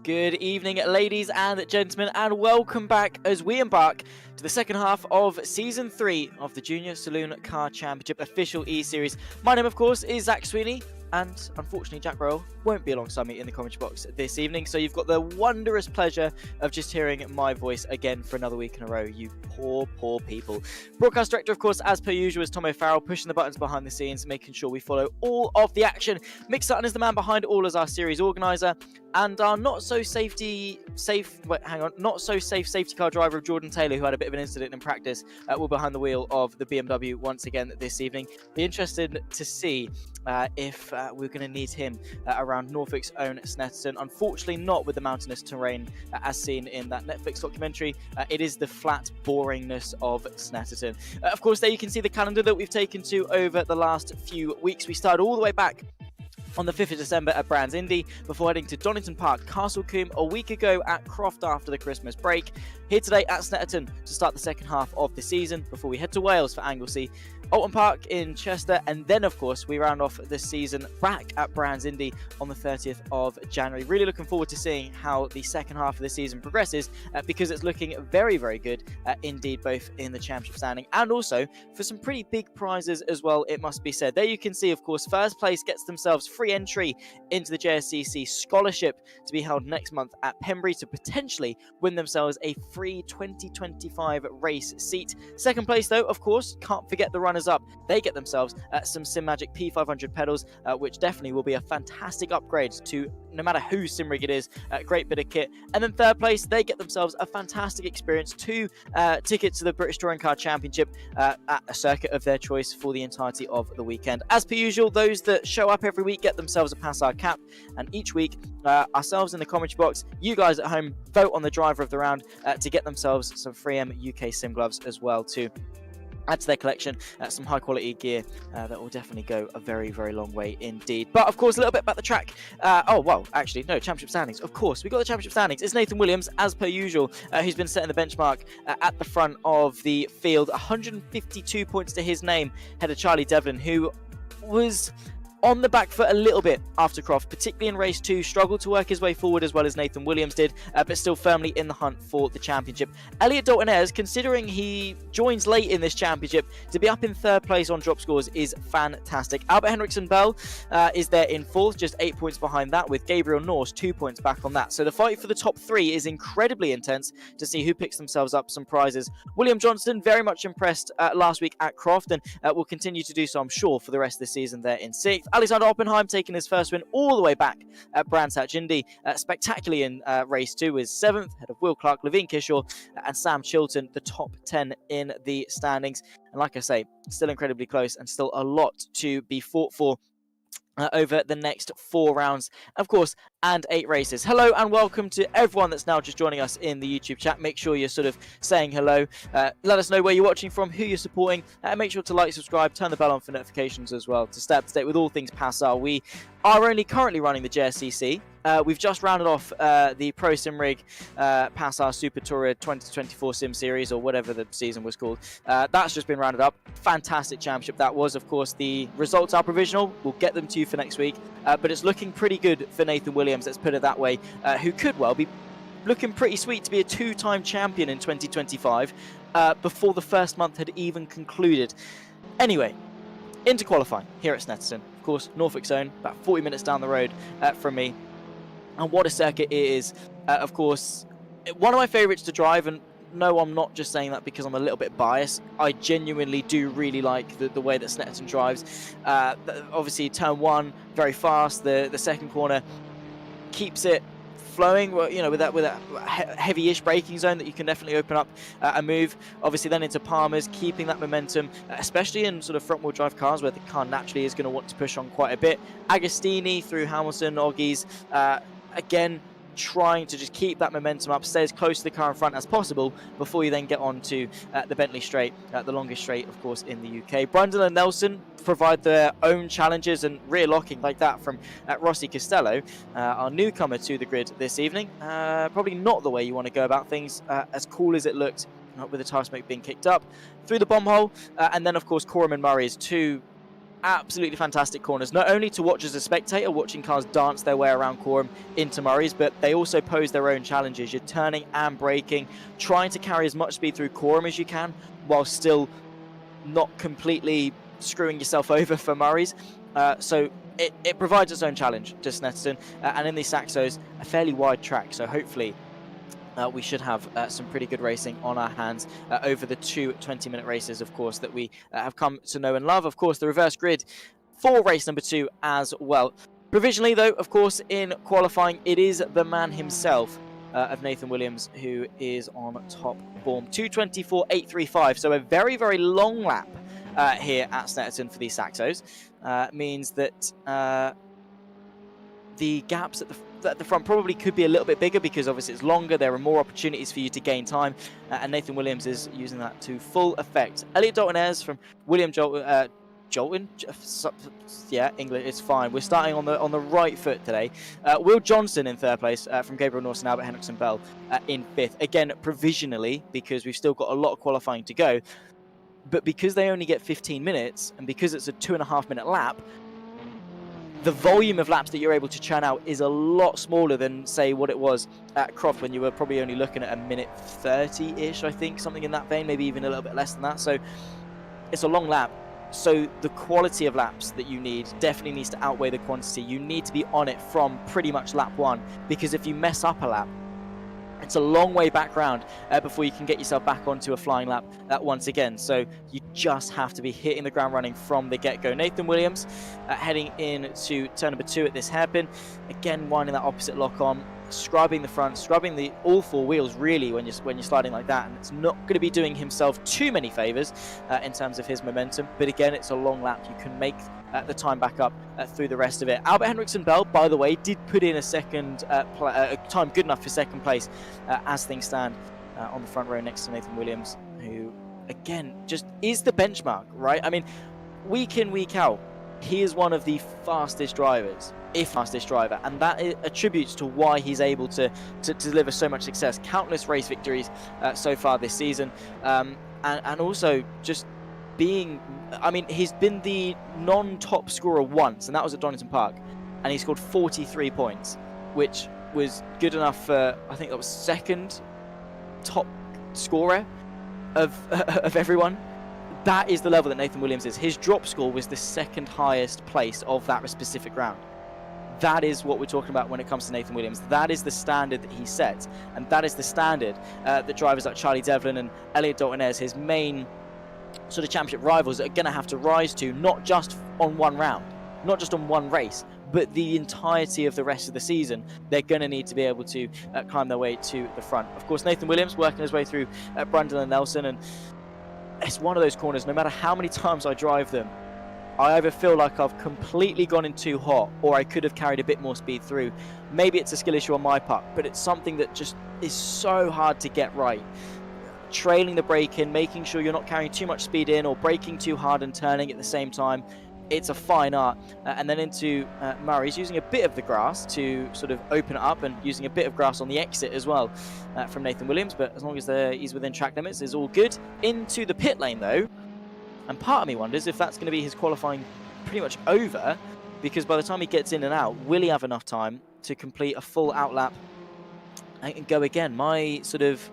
Good evening, ladies and gentlemen, and welcome back as we embark to the second half of Season 3 of the Junior Saloon Car Championship official eSeries. My name, of course, is Zach Sweeney, and unfortunately Jack Royal won't be alongside me in the commentary box this evening, so you've got the wondrous pleasure of just hearing my voice again for another week in a row, you poor people. Broadcast director, of course, as per usual, is Tom O'Farrell, pushing the buttons behind the scenes, making sure we follow all of the action. Mick Sutton is the man behind all as our series organizer, and our not so safe safety car driver of Jordan Taylor, who had a bit of an incident in practice, will be behind the wheel of the BMW once again this evening. Be interested to see if we're going to need him around Norfolk's own Snetterton. Unfortunately not with the mountainous terrain as seen in that Netflix documentary. It is the flat boringness of Snetterton. Of course, there you can see the calendar that we've taken to over the last few weeks. We started all the way back on the 5th of December at Brands Indy, before heading to Donington Park, Castlecombe a week ago at Croft after the Christmas break. Here today at Snetterton to start the second half of the season, before we head to Wales for Anglesey, Alton Park in Chester, and then of course we round off the season back at Brands Indy on the 30th of January. Really looking forward to seeing how the second half of the season progresses, because it's looking very good indeed, both in the championship standing and also for some pretty big prizes as well, it must be said. There you can see, of course, first place gets themselves free entry into the JSCC scholarship to be held next month at Pembrey to potentially win themselves a free 2025 race seat. Second place, though, of course, can't forget the runners up. They get themselves some SimMagic P500 pedals, which definitely will be a fantastic upgrade to no matter whose sim rig it is. Great bit of kit. And then third place, they get themselves a fantastic experience, 2 tickets to the British Touring Car Championship at a circuit of their choice for the entirety of the weekend. As per usual, those that show up every week get themselves a PASR cap, and each week ourselves in the commentary box, you guys at home, vote on the driver of the round to get themselves some Freem UK sim gloves as well too. Add to their collection some high quality gear that will definitely go a very long way indeed. But of course, a little bit about the track. Championship standings. Of course, we got the championship standings. It's Nathan Williams, as per usual, who's been setting the benchmark at the front of the field. 152 points to his name, ahead of Charlie Devlin, who was on the back foot a little bit after Croft, particularly in race 2, struggled to work his way forward as well as Nathan Williams did, but still firmly in the hunt for the championship. Elliot Dalton-Ayres, considering he joins late in this championship, to be up in third place on drop scores is fantastic. Albert Henriksen Bell is there in fourth, just 8 points behind that, with Gabriel Norse 2 points back on that. So the fight for the top 3 is incredibly intense to see who picks themselves up some prizes. William Johnston, very much impressed last week at Croft, and will continue to do so, I'm sure, for the rest of the season there in 6th. Alexander Oppenheim taking his first win all the way back at Brands Hatch Indy, spectacularly in race 2, is 7th, ahead of Will Clark, Levine Kishore, and Sam Chilton, the top 10 in the standings. And like I say, still incredibly close and still a lot to be fought for over the next 4 rounds, of course, and 8 races. Hello and welcome to everyone that's now just joining us in the YouTube chat. Make sure you're sort of saying hello. Let us know where you're watching from, who you're supporting, and make sure to like, subscribe, turn the bell on for notifications as well to stay up to date with all things PASR. We are only currently running the JSCC. We've just rounded off the Pro Sim Rig PASR Super Tourer 2024 Sim Series, or whatever the season was called. That's just been rounded up. Fantastic championship that was. Of course, the results are provisional. We'll get them to you for next week. But it's looking pretty good for Nathan Williams, let's put it that way, who could well be looking pretty sweet to be a 2-time champion in 2025 before the first month had even concluded. Anyway, into qualifying here at Snetterton. Of course, Norfolk's own, about 40 minutes down the road from me. And what a circuit it is. Of course, one of my favourites to drive, and no, I'm not just saying that because I'm a little bit biased. I genuinely do really like the way that Snetterton drives. Obviously, turn 1, very fast. The second corner keeps it flowing, you know, with that heavy-ish braking zone that you can definitely open up a move. Obviously then into Palmer's, keeping that momentum, especially in sort of front-wheel drive cars where the car naturally is going to want to push on quite a bit. Agostini through Hamilton, Oggies, again, trying to just keep that momentum up, stay as close to the car in front as possible before you then get on to the Bentley Straight, the longest straight, of course, in the UK. Brundle and Nelson provide their own challenges, and rear locking like that from Rossi Costello, our newcomer to the grid this evening. Probably not the way you want to go about things, as cool as it looked, with the tire smoke being kicked up through the bomb hole. And then, of course, Coram and Murray is 2 absolutely fantastic corners, not only to watch as a spectator, watching cars dance their way around Coram into Murray's, but they also pose their own challenges. You're turning and braking, trying to carry as much speed through Coram as you can, while still not completely screwing yourself over for Murray's. So it provides its own challenge to Snetterton, and in these Saxos, a fairly wide track, so hopefully we should have some pretty good racing on our hands over the 2 20-minute races, of course, that we have come to know and love. Of course, the reverse grid for race number 2 as well. Provisionally, though, of course, in qualifying, it is the man himself of Nathan Williams who is on top form. 2:24.835, so a very, very long lap here at Snetterton for these Saxos. Means that the gaps at the front probably could be a little bit bigger because obviously it's longer, there are more opportunities for you to gain time, and Nathan Williams is using that to full effect. Elliot Dalton-Ayres from William Jolton, yeah, English, it's fine. We're starting on the right foot today. Will Johnson in third place from Gabriel Norse and Albert Henriksen Bell in fifth. Again, provisionally, because we've still got a lot of qualifying to go, but because they only get 15 minutes and because it's a 2.5-minute lap, the volume of laps that you're able to churn out is a lot smaller than, say, what it was at Croft when you were probably only looking at a minute 30-ish, I think, something in that vein, maybe even a little bit less than that. So it's a long lap. So the quality of laps that you need definitely needs to outweigh the quantity. You need to be on it from pretty much lap 1, because if you mess up a lap, it's a long way back round before you can get yourself back onto a flying lap once again. So you just have to be hitting the ground running from the get-go. Nathan Williams heading into turn number 2 at this hairpin. Again, winding that opposite lock on, scrubbing the front, scrubbing all 4 wheels really when you're sliding like that. And it's not going to be doing himself too many favours in terms of his momentum. But again, it's a long lap. You can make the time back up through the rest of it. Albert Henriksen Bell, by the way, did put in a second time good enough for second place as things stand on the front row next to Nathan Williams, who again just is the benchmark, right? I mean, week in, week out, he is one of the fastest drivers, if fastest driver, and that attributes to why he's able to deliver so much success. Countless race victories so far this season, and also just being, I mean, he's been the non-top scorer once, and that was at Donington Park, and he scored 43 points, which was good enough for, I think that was second top scorer of everyone. That is the level that Nathan Williams is. His drop score was the second highest place of that specific round. That is what we're talking about when it comes to Nathan Williams. That is the standard that he sets, and that is the standard that drivers like Charlie Devlin and Elliot Dalton-Ayres, his main sort of championship rivals, are going to have to rise to, not just on one round, not just on one race, but the entirety of the rest of the season. They're going to need to be able to climb their way to the front. Of course, Nathan Williams working his way through Brundle and Nelson, and it's one of those corners, no matter how many times I drive them, I either feel like I've completely gone in too hot, or I could have carried a bit more speed through. Maybe it's a skill issue on my part, but it's something that just is so hard to get right. Trailing the brake in, making sure you're not carrying too much speed in or braking too hard and turning at the same time. It's a fine art. And then into Murray's using a bit of the grass to sort of open it up, and using a bit of grass on the exit as well from Nathan Williams. But as long as he's within track limits, is all good. Into the pit lane though, and part of me wonders if that's going to be his qualifying pretty much over, because by the time he gets in and out, will he have enough time to complete a full out lap and go again? My sort of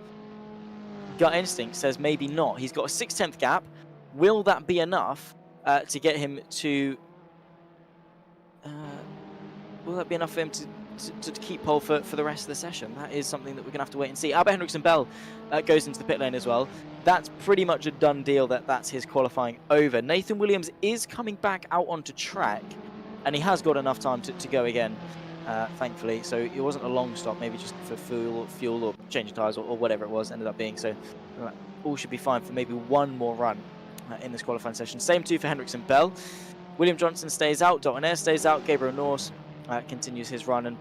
gut instinct says maybe not. He's got a 6/10 gap. Will that be enough to get him to... will that be enough for him to keep pole for the rest of the session? That is something that we're going to have to wait and see. Albert Henriksen Bell goes into the pit lane as well. That's pretty much a done deal that's his qualifying over. Nathan Williams is coming back out onto track, and he has got enough time to go again, thankfully. So it wasn't a long stop, maybe just for fuel or changing tyres or whatever it was, ended up being. So all should be fine for maybe one more run in this qualifying session. Same too for Henriksen Bell. William Johnson stays out, Dalton-Ayres stays out, Gabriel Norse continues his run. And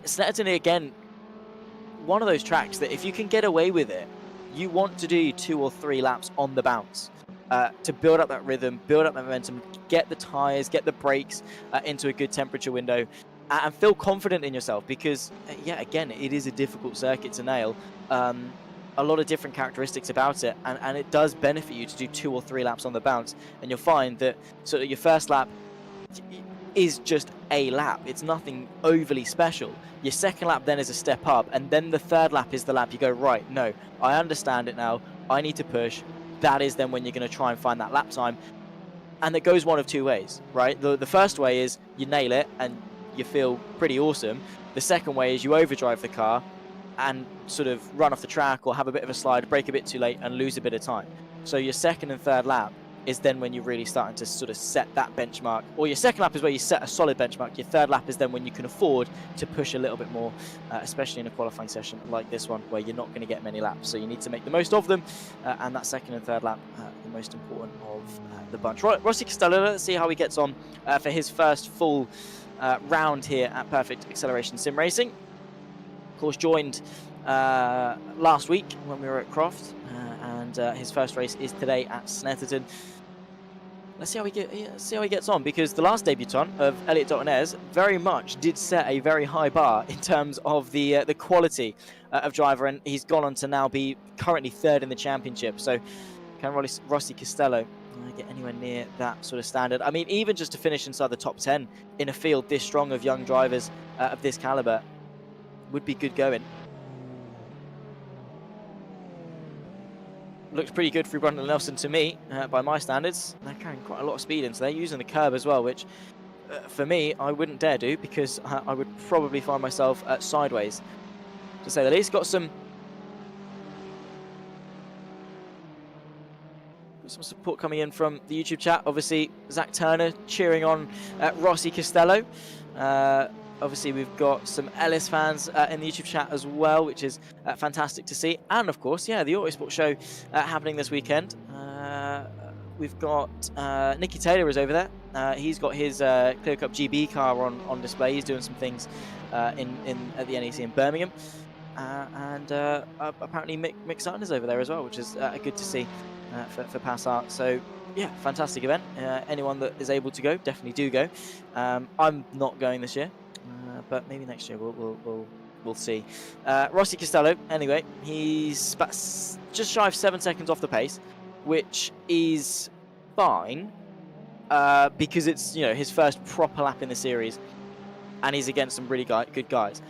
Snetterton, again, one of those tracks that if you can get away with it, you want to do 2 or 3 laps on the bounce to build up that rhythm, build up that momentum, get the tyres, get the brakes into a good temperature window, and feel confident in yourself, because, yeah, again, it is a difficult circuit to nail. a lot of different characteristics about it, and it does benefit you to do 2 or 3 laps on the bounce, and you'll find that sort of your first lap is just a lap. It's nothing overly special. Your second lap then is a step up, and then the third lap is the lap you go, right, no, I understand it now, I need to push. That is then when you're going to try and find that lap time, and it goes one of 2 ways, right? The first way is you nail it and you feel pretty awesome. The second way is you overdrive the car and sort of run off the track or have a bit of a slide, brake a bit too late and lose a bit of time. So your second and third lap is then when you're really starting to sort of set that benchmark. Or your second lap is where you set a solid benchmark. Your third lap is then when you can afford to push a little bit more, especially in a qualifying session like this one, where you're not going to get many laps. So you need to make the most of them, and that second and third lap, the most important of the bunch. Rossi Costello, let's see how he gets on for his first full round here at Perfect Acceleration Sim Racing. Of course, joined last week when we were at Croft, and his first race is today at Snetterton. Let's see how he gets on, because the last debutant of Elliot Daltonez very much did set a very high bar in terms of the quality of driver, and he's gone on to now be currently 3rd in the championship. So can Rossi Costello get anywhere near that sort of standard? I mean, even just to finish inside the top 10 in a field this strong of young drivers of this caliber would be good going. Looks pretty good for Brundle Nelson to me, by my standards. They're carrying quite a lot of speed in, so they're using the curb as well, which for me, I wouldn't dare do, because I would probably find myself sideways, to say the least. Got some support coming in from the YouTube chat. Obviously, Zach Turner cheering on Rossi Costello. Obviously, we've got some Ellis fans in the YouTube chat as well, which is fantastic to see. And of course, yeah, the Autosport show happening this weekend. We've got Nicky Taylor is over there. He's got his Clear Cup GB car on display. He's doing some things at the NEC in Birmingham. And apparently Mick Sutton is over there as well, which is good to see for PASR. So yeah, fantastic event. Anyone that is able to go, definitely do go. I'm not going this year. But maybe next year we'll see. Rossi Costello, anyway, he's just shy of 7 seconds off the pace, which is fine because it's, you know, his first proper lap in the series, and he's against some really good guys.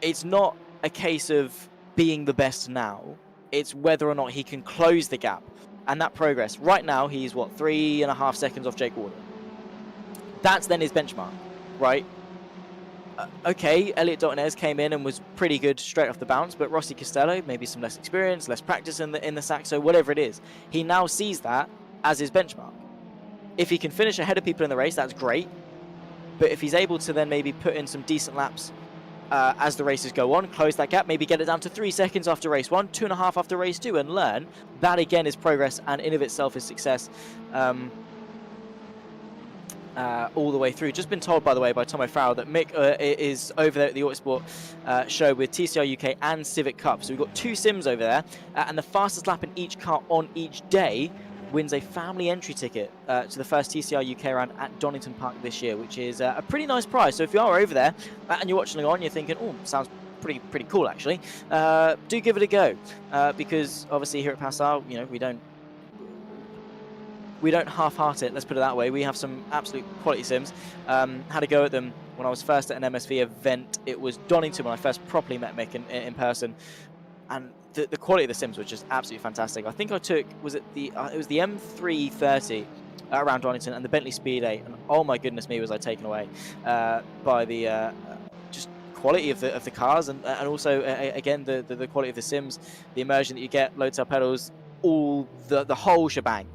It's not a case of being the best now; it's whether or not he can close the gap and that progress. Right now, he's what, 3.5 seconds off Jake Warden. That's then his benchmark, right? Okay, Elliot Daltonez came in and was pretty good straight off the bounce, but Rossi Costello, maybe some less experience, less practice in the Saxo, whatever it is, he now sees that as his benchmark. If he can finish ahead of people in the race, that's great. But if he's able to then maybe put in some decent laps as the races go on, close that gap, maybe get it down to 3 seconds after race 1, 2.5 after race 2, and learn, that again is progress, and in of itself is success. All the way through. Just been told, by the way, by Tom O'Farrell that Mick is over there at the Autosport show with TCR UK and Civic Cup. So we've got 2 sims over there, and the fastest lap in each car on each day wins a family entry ticket to the first TCR UK round at Donington Park this year, which is a pretty nice prize. So if you are over there and you're watching on, you're thinking, oh, sounds pretty cool actually, do give it a go, because obviously here at PASR, you know, we don't half-heart it, let's put it that way. We have some absolute quality sims. Had a go at them when I was first at an MSV event. It was Donington when I first properly met Mick in person. And the quality of the sims was just absolutely fantastic. I think I took, it was the M330 around Donington and the Bentley Speed 8. And oh my goodness me, was I taken away by the just quality of the cars, and also, again, the quality of the sims, the immersion that you get, load cell pedals, all the whole shebang.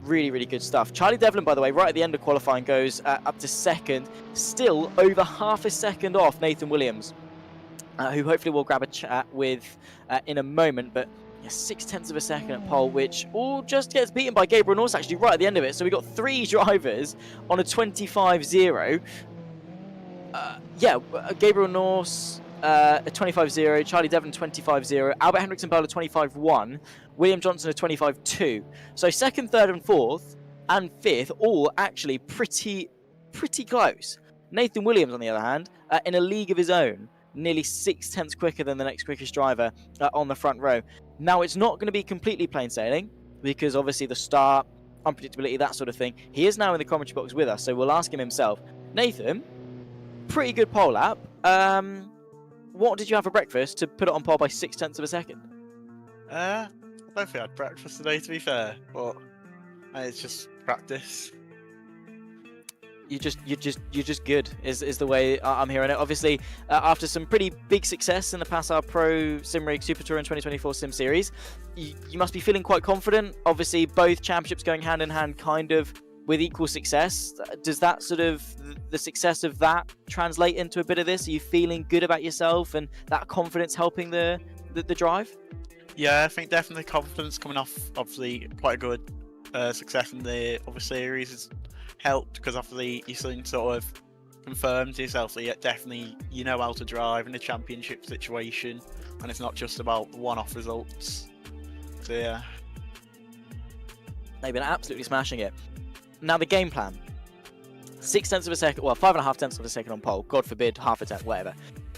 Really good stuff. Charlie Devlin, by the way, right at the end of qualifying goes up to 2nd, still over half a second off Nathan Williams, who hopefully we'll grab a chat with in a moment. But yeah, 0.6 of a second at pole, which all just gets beaten by Gabriel Norse actually right at the end of it. So we got 3 drivers on a 25.0. Yeah, Gabriel Norse a 25.0, Charlie Devlin 25.0, Albert Hendrickson Bell a 25.1, William Johnson a 25.2. So 2nd, 3rd and 4th and 5th all actually pretty close. Nathan Williams, on the other hand, in a league of his own, nearly 6/10 quicker than the next quickest driver on the front row. Now, it's not going to be completely plain sailing, because obviously the start, unpredictability, that sort of thing. He is now in the commentary box with us, so we'll ask him himself. Nathan, pretty good pole lap. What did you have for breakfast to put it on pole by 6/10 of a second? I don't think I had breakfast today, to be fair, but it's just practice. You're just good, is the way I'm hearing it. Obviously, after some pretty big success in the PASR Pro Simrig Super Touring 2024 Sim Series, you must be feeling quite confident. Obviously, both championships going hand in hand, kind of with equal success. Does that sort of, the success of that translate into a bit of this? Are you feeling good about yourself and that confidence helping the drive? Yeah, I think definitely confidence coming off obviously quite a good success in the other series has helped, because obviously you sort of confirmed to yourself that definitely you know how to drive in a championship situation, and it's not just about one-off results. So yeah, they've been absolutely smashing it. Now the game plan: 6/10 of a second, well, 5.5 of a second on pole. God forbid half a tenth, whatever.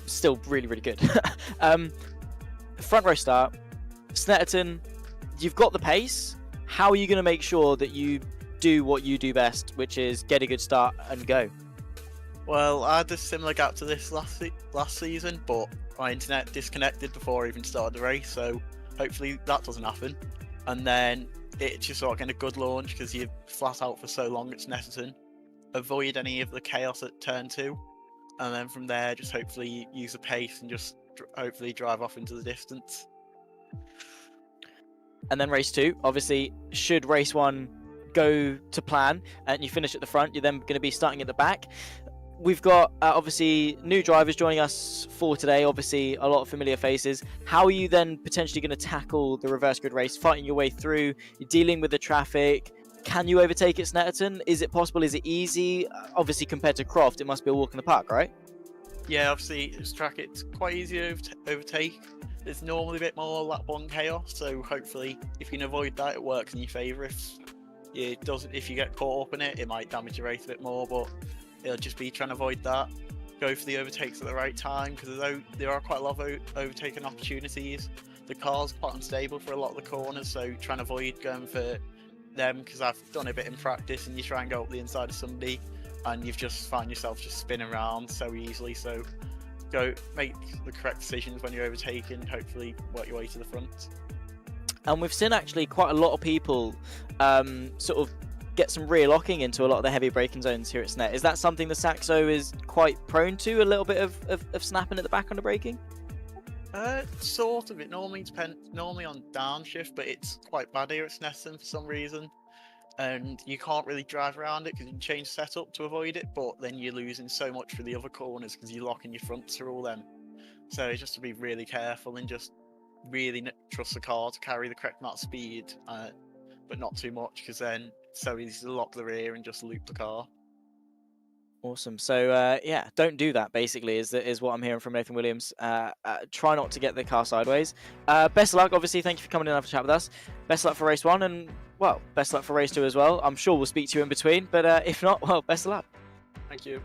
Still really, really good. Front row start, Snetterton. You've got the pace. How are you going to make sure that you do what you do best, which is get a good start and go? Well, I had a similar gap to this last season, but my internet disconnected before I even started the race, so hopefully that doesn't happen. And then it's just sort of getting a good launch, because you're flat out for so long at Snetterton. Avoid any of the chaos at turn 2, and then from there just hopefully use the pace and just hopefully drive off into the distance. And then race 2, obviously, should race 1 go to plan and you finish at the front, you're then going to be starting at the back. We've got obviously new drivers joining us for today, obviously a lot of familiar faces. How are you then potentially going to tackle the reverse grid race, fighting your way through? You're dealing with the traffic. Can you overtake at Snetterton? Is it possible? Is it easy? Obviously, compared to Croft, it must be a walk in the park, right? Yeah, obviously this track, it's quite easy to overtake. There's normally a bit more lap 1 chaos, so hopefully if you can avoid that, it works in your favour. If you get caught up in it, it might damage your race a bit more, but it'll just be trying to avoid that. Go for the overtakes at the right time, because there are quite a lot of overtaking opportunities. The car's quite unstable for a lot of the corners, so trying to avoid going for them, because I've done a bit in practice, and you try and go up the inside of somebody and you've just find yourself just spinning around so easily. So go make the correct decisions when you're overtaking, hopefully work your way to the front. And we've seen actually quite a lot of people sort of get some rear locking into a lot of the heavy braking zones here at Snet. Is that something the Saxo is quite prone to, a little bit of snapping at the back on the braking? Sort of. It normally depends on downshift, but it's quite bad here at Snetterton for some reason. And you can't really drive around it because you can change setup to avoid it, but then you're losing so much for the other corners because you're locking your fronts through all them. So just to be really careful and just really trust the car to carry the correct amount of speed, but not too much, because then it's so easy to lock the rear and just loop the car. Awesome. So yeah, don't do that, basically, is what I'm hearing from Nathan Williams. Try not to get the car sideways. Best of luck, obviously. Thank you for coming in and having a chat with us. Best of luck for race 1, and well, best of luck for race 2 as well. I'm sure we'll speak to you in between, but if not, well, best of luck. Thank you.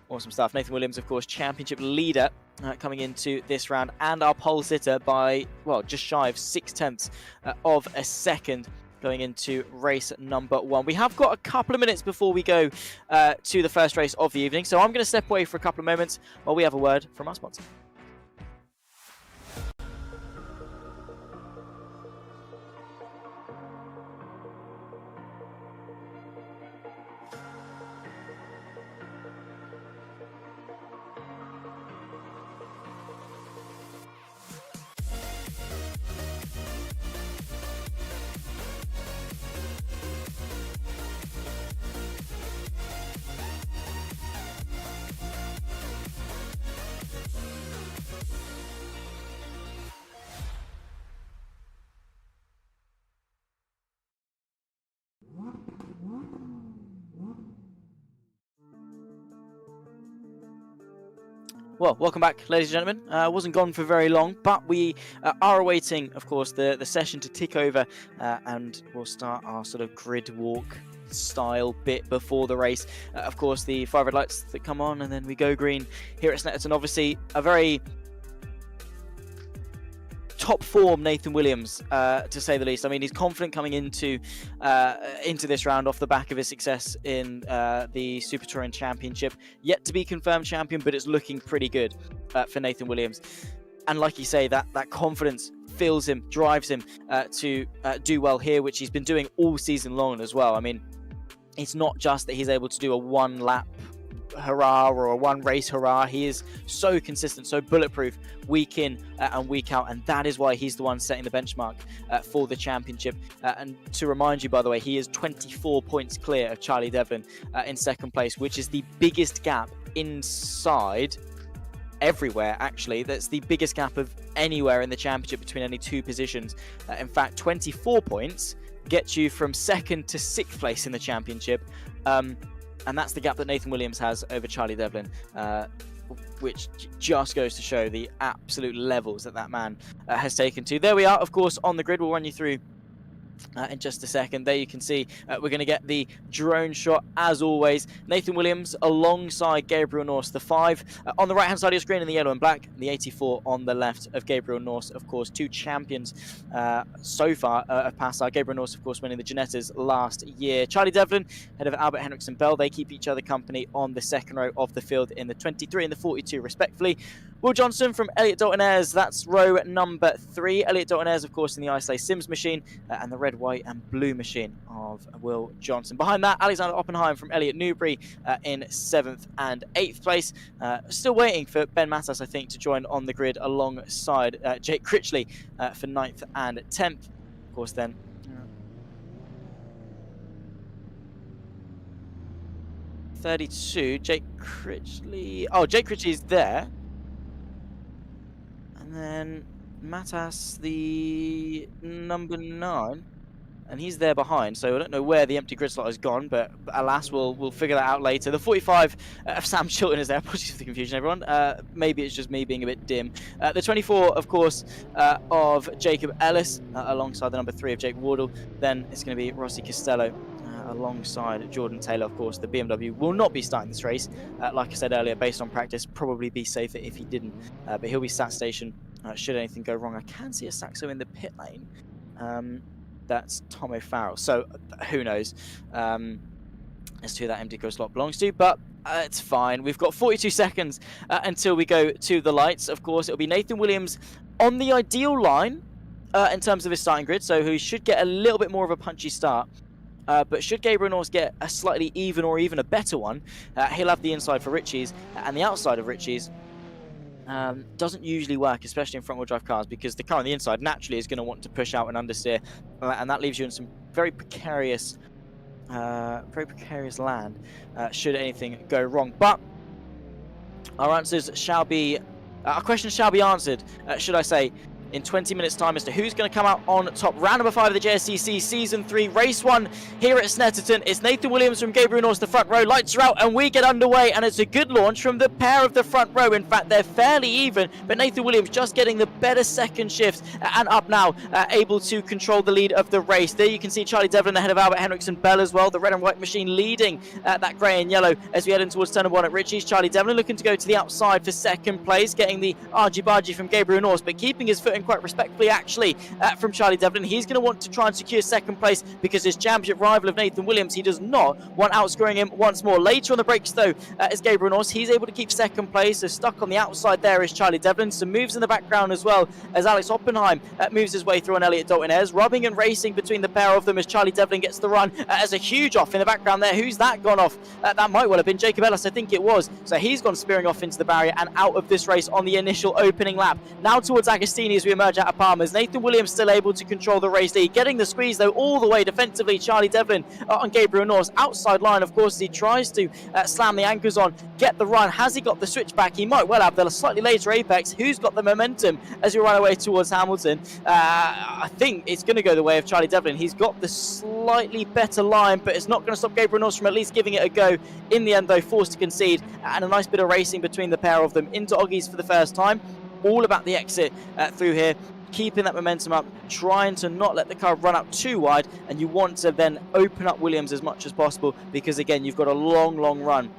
Awesome stuff. Nathan Williams, of course, championship leader coming into this round, and our pole sitter by, well, just shy of 0.6 of a second going into race number 1. We have got a couple of minutes before we go to the first race of the evening, so I'm going to step away for a couple of moments while we have a word from our sponsor. Well, welcome back, ladies and gentlemen. Wasn't gone for very long, but we are awaiting, of course, the session to tick over, and we'll start our sort of grid walk style bit before the race. Of course, the 5 red lights that come on and then we go green here at Snetterton. Obviously, a very top form Nathan Williams, to say the least. I mean, he's confident coming into this round off the back of his success in the Super Touring Championship. Yet to be confirmed champion, but it's looking pretty good for Nathan Williams. And like you say, that confidence fills him, drives him to do well here, which he's been doing all season long as well. I mean, it's not just that he's able to do a one-lap hurrah or a one-race hurrah. He is so consistent, so bulletproof week in and week out, and that is why he's the one setting the benchmark for the championship. And to remind you, by the way, he is 24 points clear of Charlie Devlin in second place, which is the biggest gap inside everywhere, actually. That's the biggest gap of anywhere in the championship between any two positions. In fact, 24 points gets you from second to sixth place in the championship, and that's the gap that Nathan Williams has over Charlie Devlin, which just goes to show the absolute levels that man has taken to. There we are, of course, on the grid. We'll run you through in just a second. There you can see we're going to get the drone shot as always. Nathan Williams alongside Gabriel Norse, the 5 on the right hand side of your screen in the yellow and black, the 84 on the left of Gabriel Norse. Of course, 2 champions so far of PASR. Gabriel Norse, of course, winning the Genettas last year. Charlie Devlin, head of Albert Henriksen Bell. They keep each other company on the second row of the field in the 23 and the 42 respectively. Will Johnson from Elliot Dalton Ayres, that's row number 3. Elliot Dalton Ayres, of course, in the Islay Sims machine, and the red, white and blue machine of Will Johnson. Behind that, Alexander Oppenheim from Elliot Newbury in 7th and 8th place. Still waiting for Ben Mattas, I think, to join on the grid alongside Jake Critchley for 9th and 10th. Of course, then 32, Jake Critchley. Oh, Jake Critchley's there. And then Mattas, the number 9, and he's there behind. So I don't know where the empty grid slot has gone, but alas, we'll figure that out later. The 45 of Sam Chilton is there. Apologies for the confusion, everyone. Maybe it's just me being a bit dim. The 24, of course, of Jacob Ellis, alongside the number 3 of Jake Wardle. Then it's going to be Rossi Costello alongside Jordan Taylor. Of course, the BMW will not be starting this race. Like I said earlier, based on practice, probably be safer if he didn't. But he'll be sat station should anything go wrong. I can see a Saxo in the pit lane. That's Tom O'Farrell. So who knows as to who that empty grid slot belongs to, but it's fine. We've got 42 seconds until we go to the lights. Of course, it'll be Nathan Williams on the ideal line in terms of his starting grid, so he should get a little bit more of a punchy start. But should Gabriel Norse get a slightly even or even a better one, he'll have the inside for Ritchie's, and the outside of Ritchie's doesn't usually work, especially in front-wheel drive cars, because the car on the inside naturally is going to want to push out and understeer, and that leaves you in some very precarious land should anything go wrong. But our answers shall be, our questions shall be answered, should I say, in 20 minutes time as to who's going to come out on top. Round number 5 of the JSCC Season 3, Race 1 here at Snetterton. It's Nathan Williams from Gabriel Norse, the front row. Lights are out and we get underway, and it's a good launch from the pair of the front row. In fact, they're fairly even, but Nathan Williams just getting the better second shift and up now, able to control the lead of the race. There you can see Charlie Devlin ahead of Albert Henriksen Bell as well. The red and white machine leading that grey and yellow as we head in towards turn 1 at Ritchie's. Charlie Devlin looking to go to the outside for second place, getting the argy-bargy from Gabriel Norse, but keeping his footing quite respectfully actually from Charlie Devlin. He's going to want to try and secure second place because his championship rival of Nathan Williams, he does not want outscoring him once more. Later on the brakes though is Gabriel Norse. He's able to keep second place, so stuck on the outside there is Charlie Devlin. Some moves in the background as well as Alex Oppenheim moves his way through on Elliot Dalton Ayres, rubbing and racing between the pair of them as Charlie Devlin gets the run as a huge off in the background there. Who's that gone off? That might well have been Jacob Ellis, I think it was. So he's gone spearing off into the barrier and out of this race on the initial opening lap. Now towards Agostini as we emerge out of Palmer's. Nathan Williams still able to control the race lead, getting the squeeze though all the way defensively. Charlie Devlin on Gabriel Norse, outside line of course as he tries to slam the anchors on, get the run. Has he got the switchback? He might well have. The slightly later apex. Who's got the momentum as we run away towards Hamilton? I think it's going to go the way of Charlie Devlin. He's got the slightly better line, but it's not going to stop Gabriel Norse from at least giving it a go. In the end though, forced to concede, and a nice bit of racing between the pair of them into Oggies for the first time. All about the exit through here keeping that momentum up, trying to not let the car run out too wide, and you want to then open up Williams as much as possible, because again, you've got a long run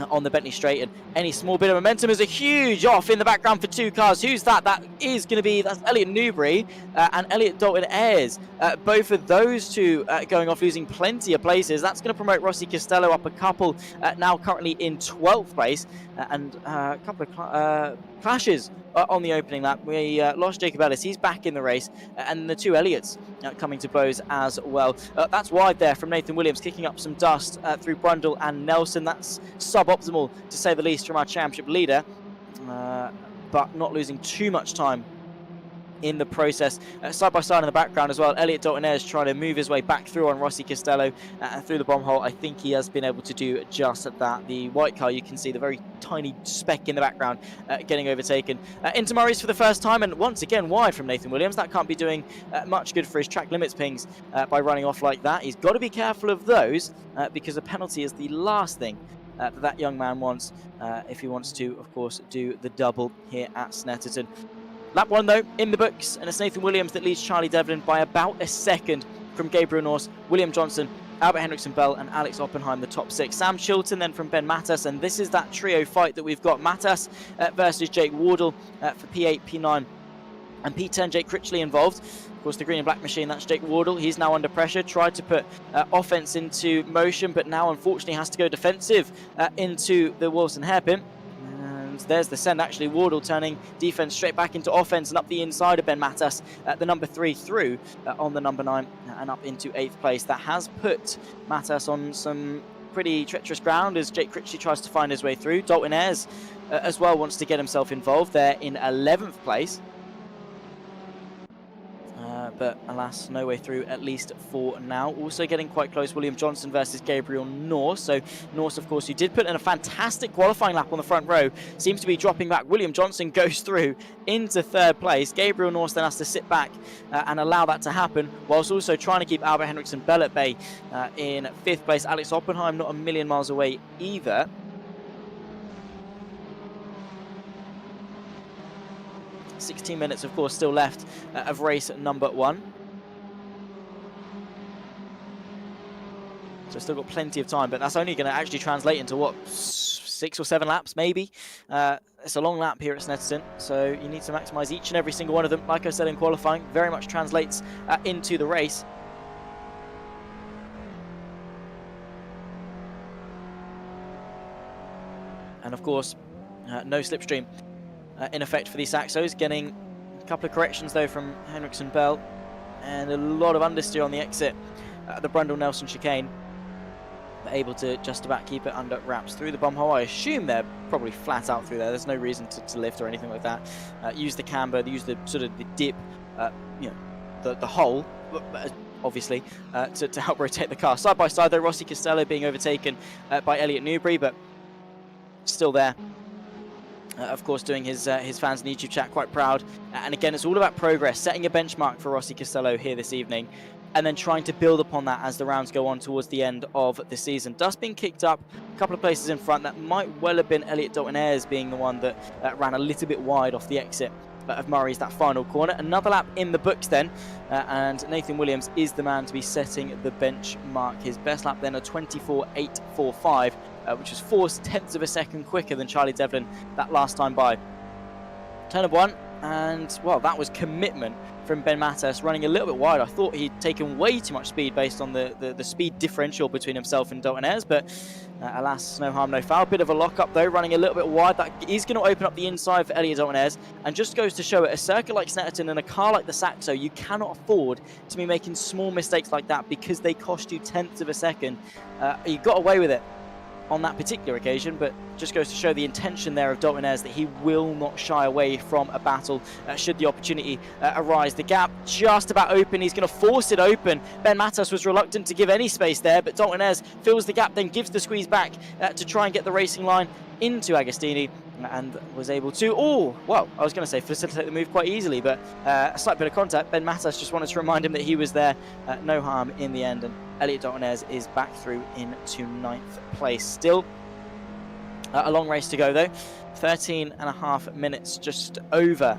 on the Bentley straight, and any small bit of momentum is a huge off in the background for 2 cars. Who's that? That is going to be, that's Elliot Newbury and Elliot Dalton Ayres. Both of those two going off, losing plenty of places. That's going to promote Rossi Costello up a couple, now currently in 12th place, and a couple of clashes on the opening lap. We lost Jacob Ellis, he's back in the race, and the 2 Elliots coming to blows as well. That's wide there from Nathan Williams, kicking up some dust through Brundle and Nelson. That's suboptimal, to say the least, from our championship leader, but not losing too much time in the process. Side by side in the background as well, Elliot Dalton Ayres trying to move his way back through on Rossi Costello through the bomb hole. I think he has been able to do just that. The white car, you can see the very tiny speck in the background getting overtaken. Into Murray's for the first time, and once again wide from Nathan Williams. That can't be doing much good for his track limits pings by running off like that. He's got to be careful of those because a penalty is the last thing that young man wants if he wants to, of course, do the double here at Snetterton. Lap 1 though, in the books, and it's Nathan Williams that leads Charlie Devlin by about a second from Gabriel Norse, William Johnson, Albert Henriksen Bell and Alex Oppenheim, the top 6. Sam Chilton then from Ben Mattas, and this is that trio fight that we've got. Mattas versus Jake Wardle for P8, P9 and P10. Jake Critchley involved. Of course, the green and black machine, that's Jake Wardle. He's now under pressure, tried to put offense into motion, but now unfortunately has to go defensive into the Wilson hairpin. There's the send, actually. Wardle turning defense straight back into offense and up the inside of Ben Mattas, the number 3 through on the number 9 and up into 8th place. That has put Mattas on some pretty treacherous ground as Jake Critchley tries to find his way through. Dalton Ayres as well wants to get himself involved there in 11th place. But alas, no way through, at least for now. Also getting quite close, William Johnson versus Gabriel Norse. So Norse, of course, who did put in a fantastic qualifying lap on the front row, seems to be dropping back. William Johnson goes through into 3rd place. Gabriel Norse then has to sit back and allow that to happen, whilst also trying to keep Albert Henriksen Bell at bay in 5th place. Alex Oppenheim not a million miles away either. 16 minutes, of course, still left of race number 1. So still got plenty of time, but that's only going to actually translate into, what, 6 or 7 laps, maybe? It's a long lap here at Snetterton, so you need to maximise each and every single one of them. Like I said in qualifying, very much translates into the race. And, of course, no slipstream in effect for these Saxos. Getting a couple of corrections though from Henriksen Bell, and a lot of understeer on the exit at the Brundle Nelson chicane, but able to just about keep it under wraps through the bum hole. I assume they're probably flat out through there. There's no reason to lift or anything like that. Use the camber, use the sort of the dip, you know, the hole, obviously, to help rotate the car. Side by side though, Rossi Costello being overtaken by Elliot Newbury, but still there. Of course, doing his fans in the YouTube chat quite proud. And again, it's all about progress, setting a benchmark for Rossi Costello here this evening, and then trying to build upon that as the rounds go on towards the end of the season. Dust being kicked up, a couple of places in front. That might well have been Elliot Dalton Ayres being the one that ran a little bit wide off the exit of Murray's that final corner. Another lap in the books then, and Nathan Williams is the man to be setting the benchmark. His best lap then a 24.845, which is 4/10 of a second quicker than Charlie Devlin that last time by. Turn of 1, and well, that was commitment from Ben Mattas, running a little bit wide. I thought he'd taken way too much speed based on the speed differential between himself and Dalton Ayres, but alas, no harm, no foul. Bit of a lock-up though, running a little bit wide. That is going to open up the inside for Elliot Dalton Ayres, and just goes to show it, a circuit like Snetterton and a car like the Saxo, you cannot afford to be making small mistakes like that, because they cost you 10ths of a second. You got away with it on that particular occasion, but just goes to show the intention there of Dalton Ayres, that he will not shy away from a battle should the opportunity arise. The gap just about open, he's going to force it open. Ben Mattas was reluctant to give any space there, but Dalton Ayres fills the gap, then gives the squeeze back to try and get the racing line into Agostini, and was able to, well, I was going to say facilitate the move quite easily, but a slight bit of contact. Ben Mattas just wanted to remind him that he was there. No harm in the end, and Elliot Dalton Ayres is back through into 9th place. Still a long race to go though. 13.5 minutes just over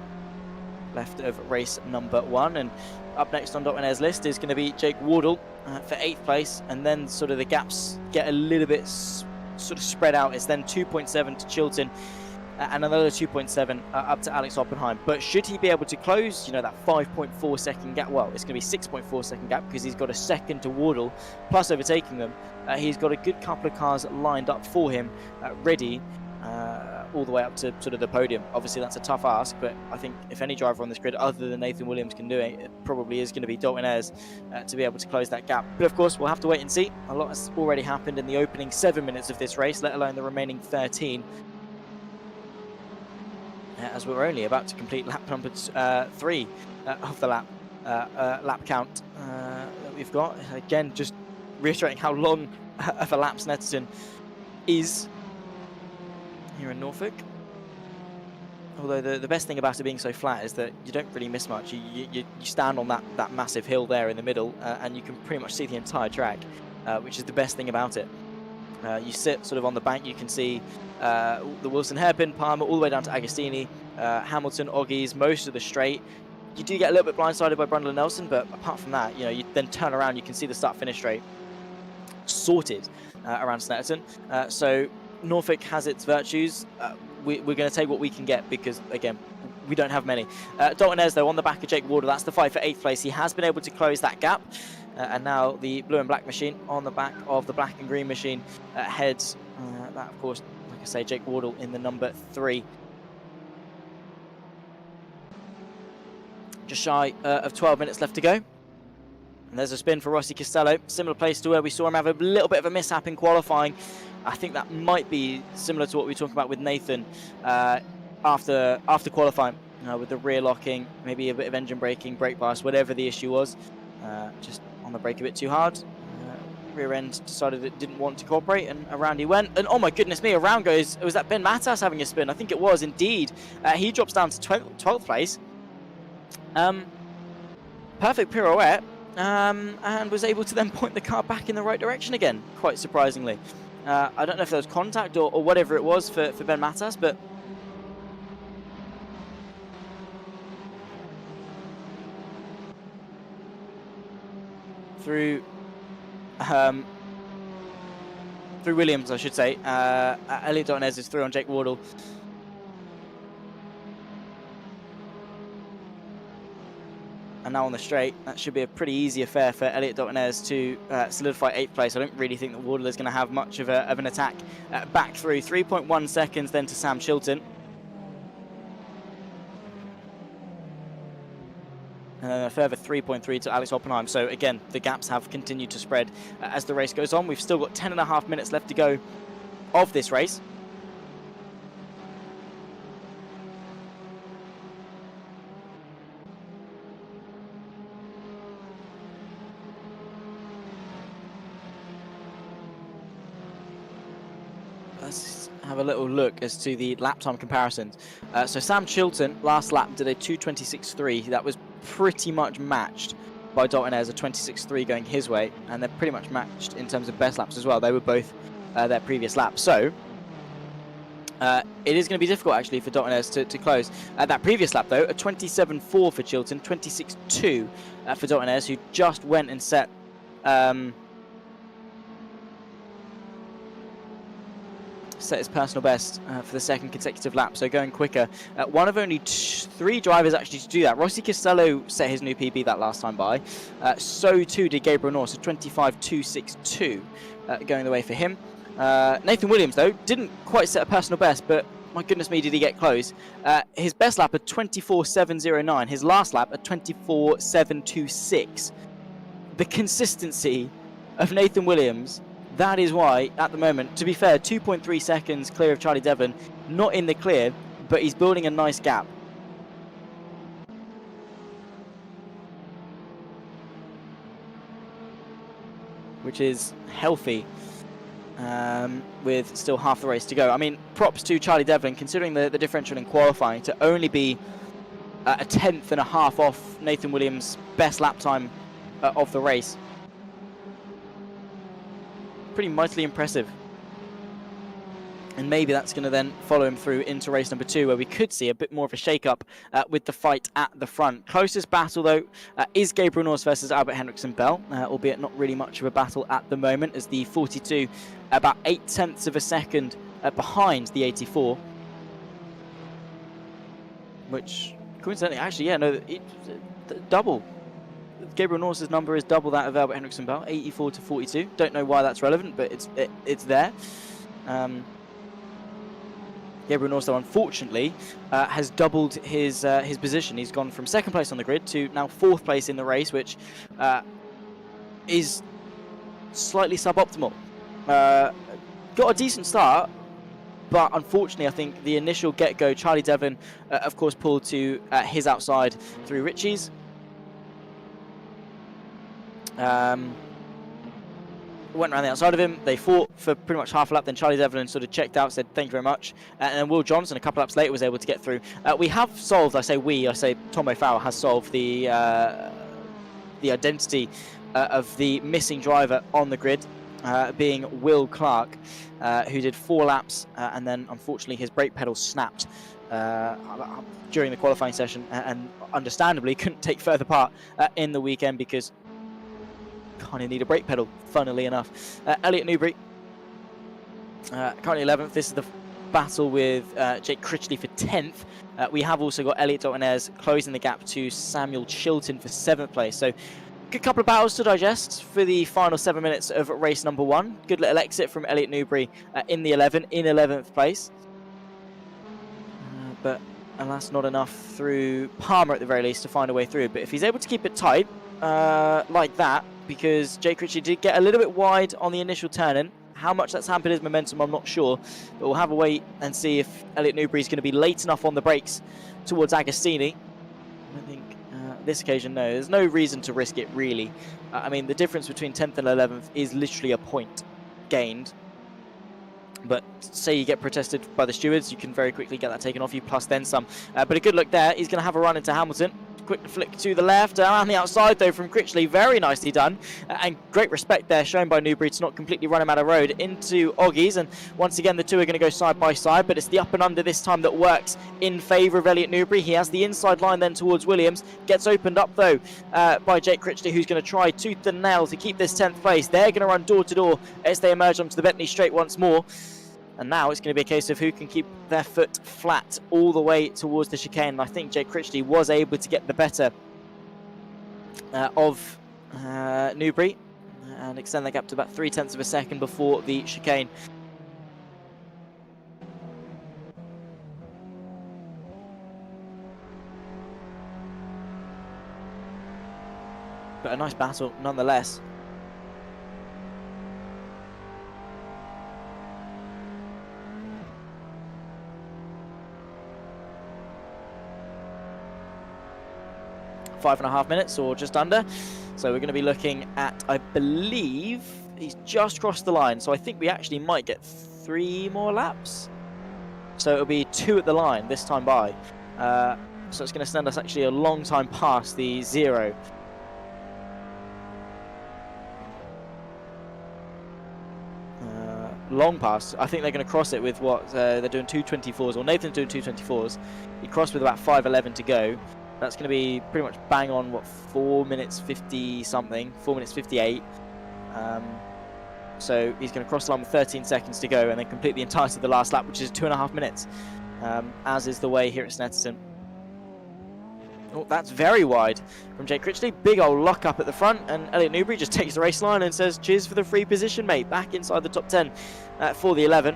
left of race number 1. And up next on Dotwinaire's list is going to be Jake Wardle for 8th place, and then sort of the gaps get a little bit sort of spread out. It's then 2.7 to Chilton and another 2.7 up to Alex Oppenheim. But should he be able to close, you know, that 5.4 second gap, well, it's going to be 6.4 second gap because he's got a second to Wardle, plus overtaking them. He's got a good couple of cars lined up for him, ready all the way up to sort of the podium. Obviously, that's a tough ask, but I think if any driver on this grid other than Nathan Williams can do it, it probably is going to be Dotwinaire's to be able to close that gap. But of course, we'll have to wait and see. A lot has already happened in the opening 7 minutes of this race, let alone the remaining 13. As we're only about to complete lap number 3 of the lap count that we've got. Again, just reiterating how long of a lap Snetterton is here in Norfolk. Although the best thing about it being so flat is that you don't really miss much. You stand on that massive hill there in the middle, and you can pretty much see the entire track, which is the best thing about it. You sit sort of on the bank, you can see the Wilson hairpin, Palmer, all the way down to Agostini, Hamilton, Oggies, most of the straight. You do get a little bit blindsided by Brundle and Nelson, but apart from that, you know, you then turn around, you can see the start-finish straight sorted around Snetterton. So Norfolk has its virtues. We're going to take what we can get because, again, we don't have many. Dotwinaire's, though, on the back of Jake Wardle, that's the fight for 8th place. He has been able to close that gap. And now the blue and black machine on the back of the black and green machine heads. That, of course, like I say, Jake Wardle in the number 3. Just shy of 12 minutes left to go. And there's a spin for Rossi Costello. Similar place to where we saw him have a little bit of a mishap in qualifying. I think that might be similar to what we were talking about with Nathan after qualifying, with the rear locking, maybe a bit of engine braking, brake bias, whatever the issue was. Just on the brake a bit too hard. Rear end decided it didn't want to cooperate, and around he went. And oh my goodness me, around goes, was that Ben Matas having a spin? I think it was indeed. He drops down to 12th place. Perfect pirouette, and was able to then point the car back in the right direction again, quite surprisingly. I don't know if there was contact or whatever it was for Ben Matas, but through Williams, I should say. Elliot Dotwinaire's is through on Jake Wardle. And now on the straight, that should be a pretty easy affair for Elliot Dotwinaire's to solidify 8th place. I don't really think that Wardle is going to have much of an attack back through. 3.1 seconds then to Sam Chilton. And then a further 3.3 to Alex Oppenheim. So again, the gaps have continued to spread as the race goes on. We've still got 10.5 minutes left to go of this race. Let's have a little look as to the lap time comparisons. So Sam Chilton, last lap, did a 2:26.3. That was pretty much matched by Dotwinaire's, a 26.3 going his way, and they're pretty much matched in terms of best laps as well. They were both their previous laps. So it is going to be difficult actually for Dotwinaire's to close. That previous lap though, a 27.4 for Chilton, 26.2 for Dotwinaire's, who just went and set his personal best for the second consecutive lap, so going quicker. One of only 3 drivers actually to do that. Rossi Costello set his new PB that last time by. So too did Gabriel North, so 25.262 going the way for him. Nathan Williams, though, didn't quite set a personal best, but my goodness me, did he get close. His best lap at 24.709, his last lap at 24.726. The consistency of Nathan Williams, that is why, at the moment, to be fair, 2.3 seconds clear of Charlie Devlin, not in the clear, but he's building a nice gap. Which is healthy, with still half the race to go. I mean, props to Charlie Devlin, considering the differential in qualifying, to only be a 10.5 off Nathan Williams' best lap time of the race. Pretty mightily impressive. And maybe that's going to then follow him through into race number 2, where we could see a bit more of a shake-up with the fight at the front. Closest battle, though, is Gabriel Norse versus Albert Henriksen Bell, albeit not really much of a battle at the moment, as the 42 about 0.8 of a second behind the 84. Which, coincidentally, actually, yeah, no, double. Gabriel Norse's number is double that of Albert Henriksen Bell, 84 to 42. Don't know why that's relevant, but it's there. Gabriel Norse, though, unfortunately, has doubled his position. He's gone from 2nd place on the grid to now 4th place in the race, which is slightly suboptimal. Got a decent start, but unfortunately, I think the initial get-go, Charlie Devlin, of course, pulled to his outside through Ritchie's. Went around the outside of him. They fought for pretty much half a lap. Then Charlie Devlin sort of checked out, said thank you very much. And then Will Johnson, a couple laps later, was able to get through. We have solved, I say Tom O'Farrell has solved the identity of the missing driver on the grid, being Will Clark, who did 4 laps, and then unfortunately his brake pedal snapped during the qualifying session, and understandably couldn't take further part in the weekend because kind of need a brake pedal, funnily enough. Elliot Newbury, currently 11th. This is the battle with Jake Critchley for 10th. We have also got Elliot Dalton-Ayres closing the gap to Samuel Chilton for 7th place. So, good couple of battles to digest for the final 7 minutes of race number 1. Good little exit from Elliot Newbury in the 11th place. But alas, not enough through Palmer at the very least to find a way through. But if he's able to keep it tight like that, because Jake Critchley did get a little bit wide on the initial turn-in. How much that's hampered his momentum, I'm not sure. But we'll have a wait and see if Elliot Newbury is going to be late enough on the brakes towards Agostini. I think this occasion, no. There's no reason to risk it, really. I mean, the difference between 10th and 11th is literally a point gained. But say you get protested by the stewards, you can very quickly get that taken off you, plus then some. But a good look there. He's going to have a run into Hamilton. Quick flick to the left, around the outside though from Critchley, very nicely done, and great respect there shown by Newbury to not completely run him out of road into Oggies, and once again the two are going to go side by side, but it's the up and under this time that works in favour of Elliot Newbury. He has the inside line then towards Williams, gets opened up though by Jake Critchley, who's going to try tooth and nail to keep this 10th place. They're going to run door to door as they emerge onto the Bethany Straight once more. And now it's going to be a case of who can keep their foot flat all the way towards the chicane. And I think Jake Critchley was able to get the better of Newbury and extend that gap to about 0.3 of a second before the chicane. But a nice battle nonetheless. Five and a half minutes or just under, so we're going to be looking at, I believe he's just crossed the line, so I think we actually might get 3 more laps, so it'll be 2 at the line this time by, so it's going to send us actually a long time past the 0. Long past. I think they're going to cross it with what they're doing 2:24s, or Nathan's doing 2:24s. He crossed with about 5:11 to go. That's going to be pretty much bang on, what, 4 minutes 50 something, 4 minutes 58. So he's going to cross the line with 13 seconds to go and then complete the entirety of the last lap, which is 2.5 minutes, as is the way here at Snetterton. Oh, that's very wide from Jake Critchley. Big old lock up at the front, and Elliot Newbury just takes the race line and says, cheers for the free position, mate. Back inside the top 10 for the 11.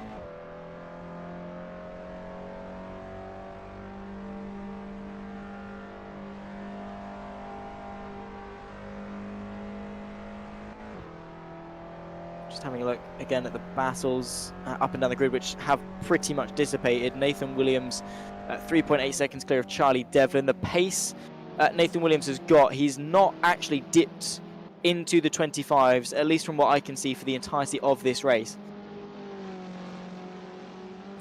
Just having a look again at the battles up and down the grid, which have pretty much dissipated. Nathan Williams 3.8 seconds clear of Charlie Devlin. The pace Nathan Williams has got, he's not actually dipped into the 25s, at least from what I can see, for the entirety of this race.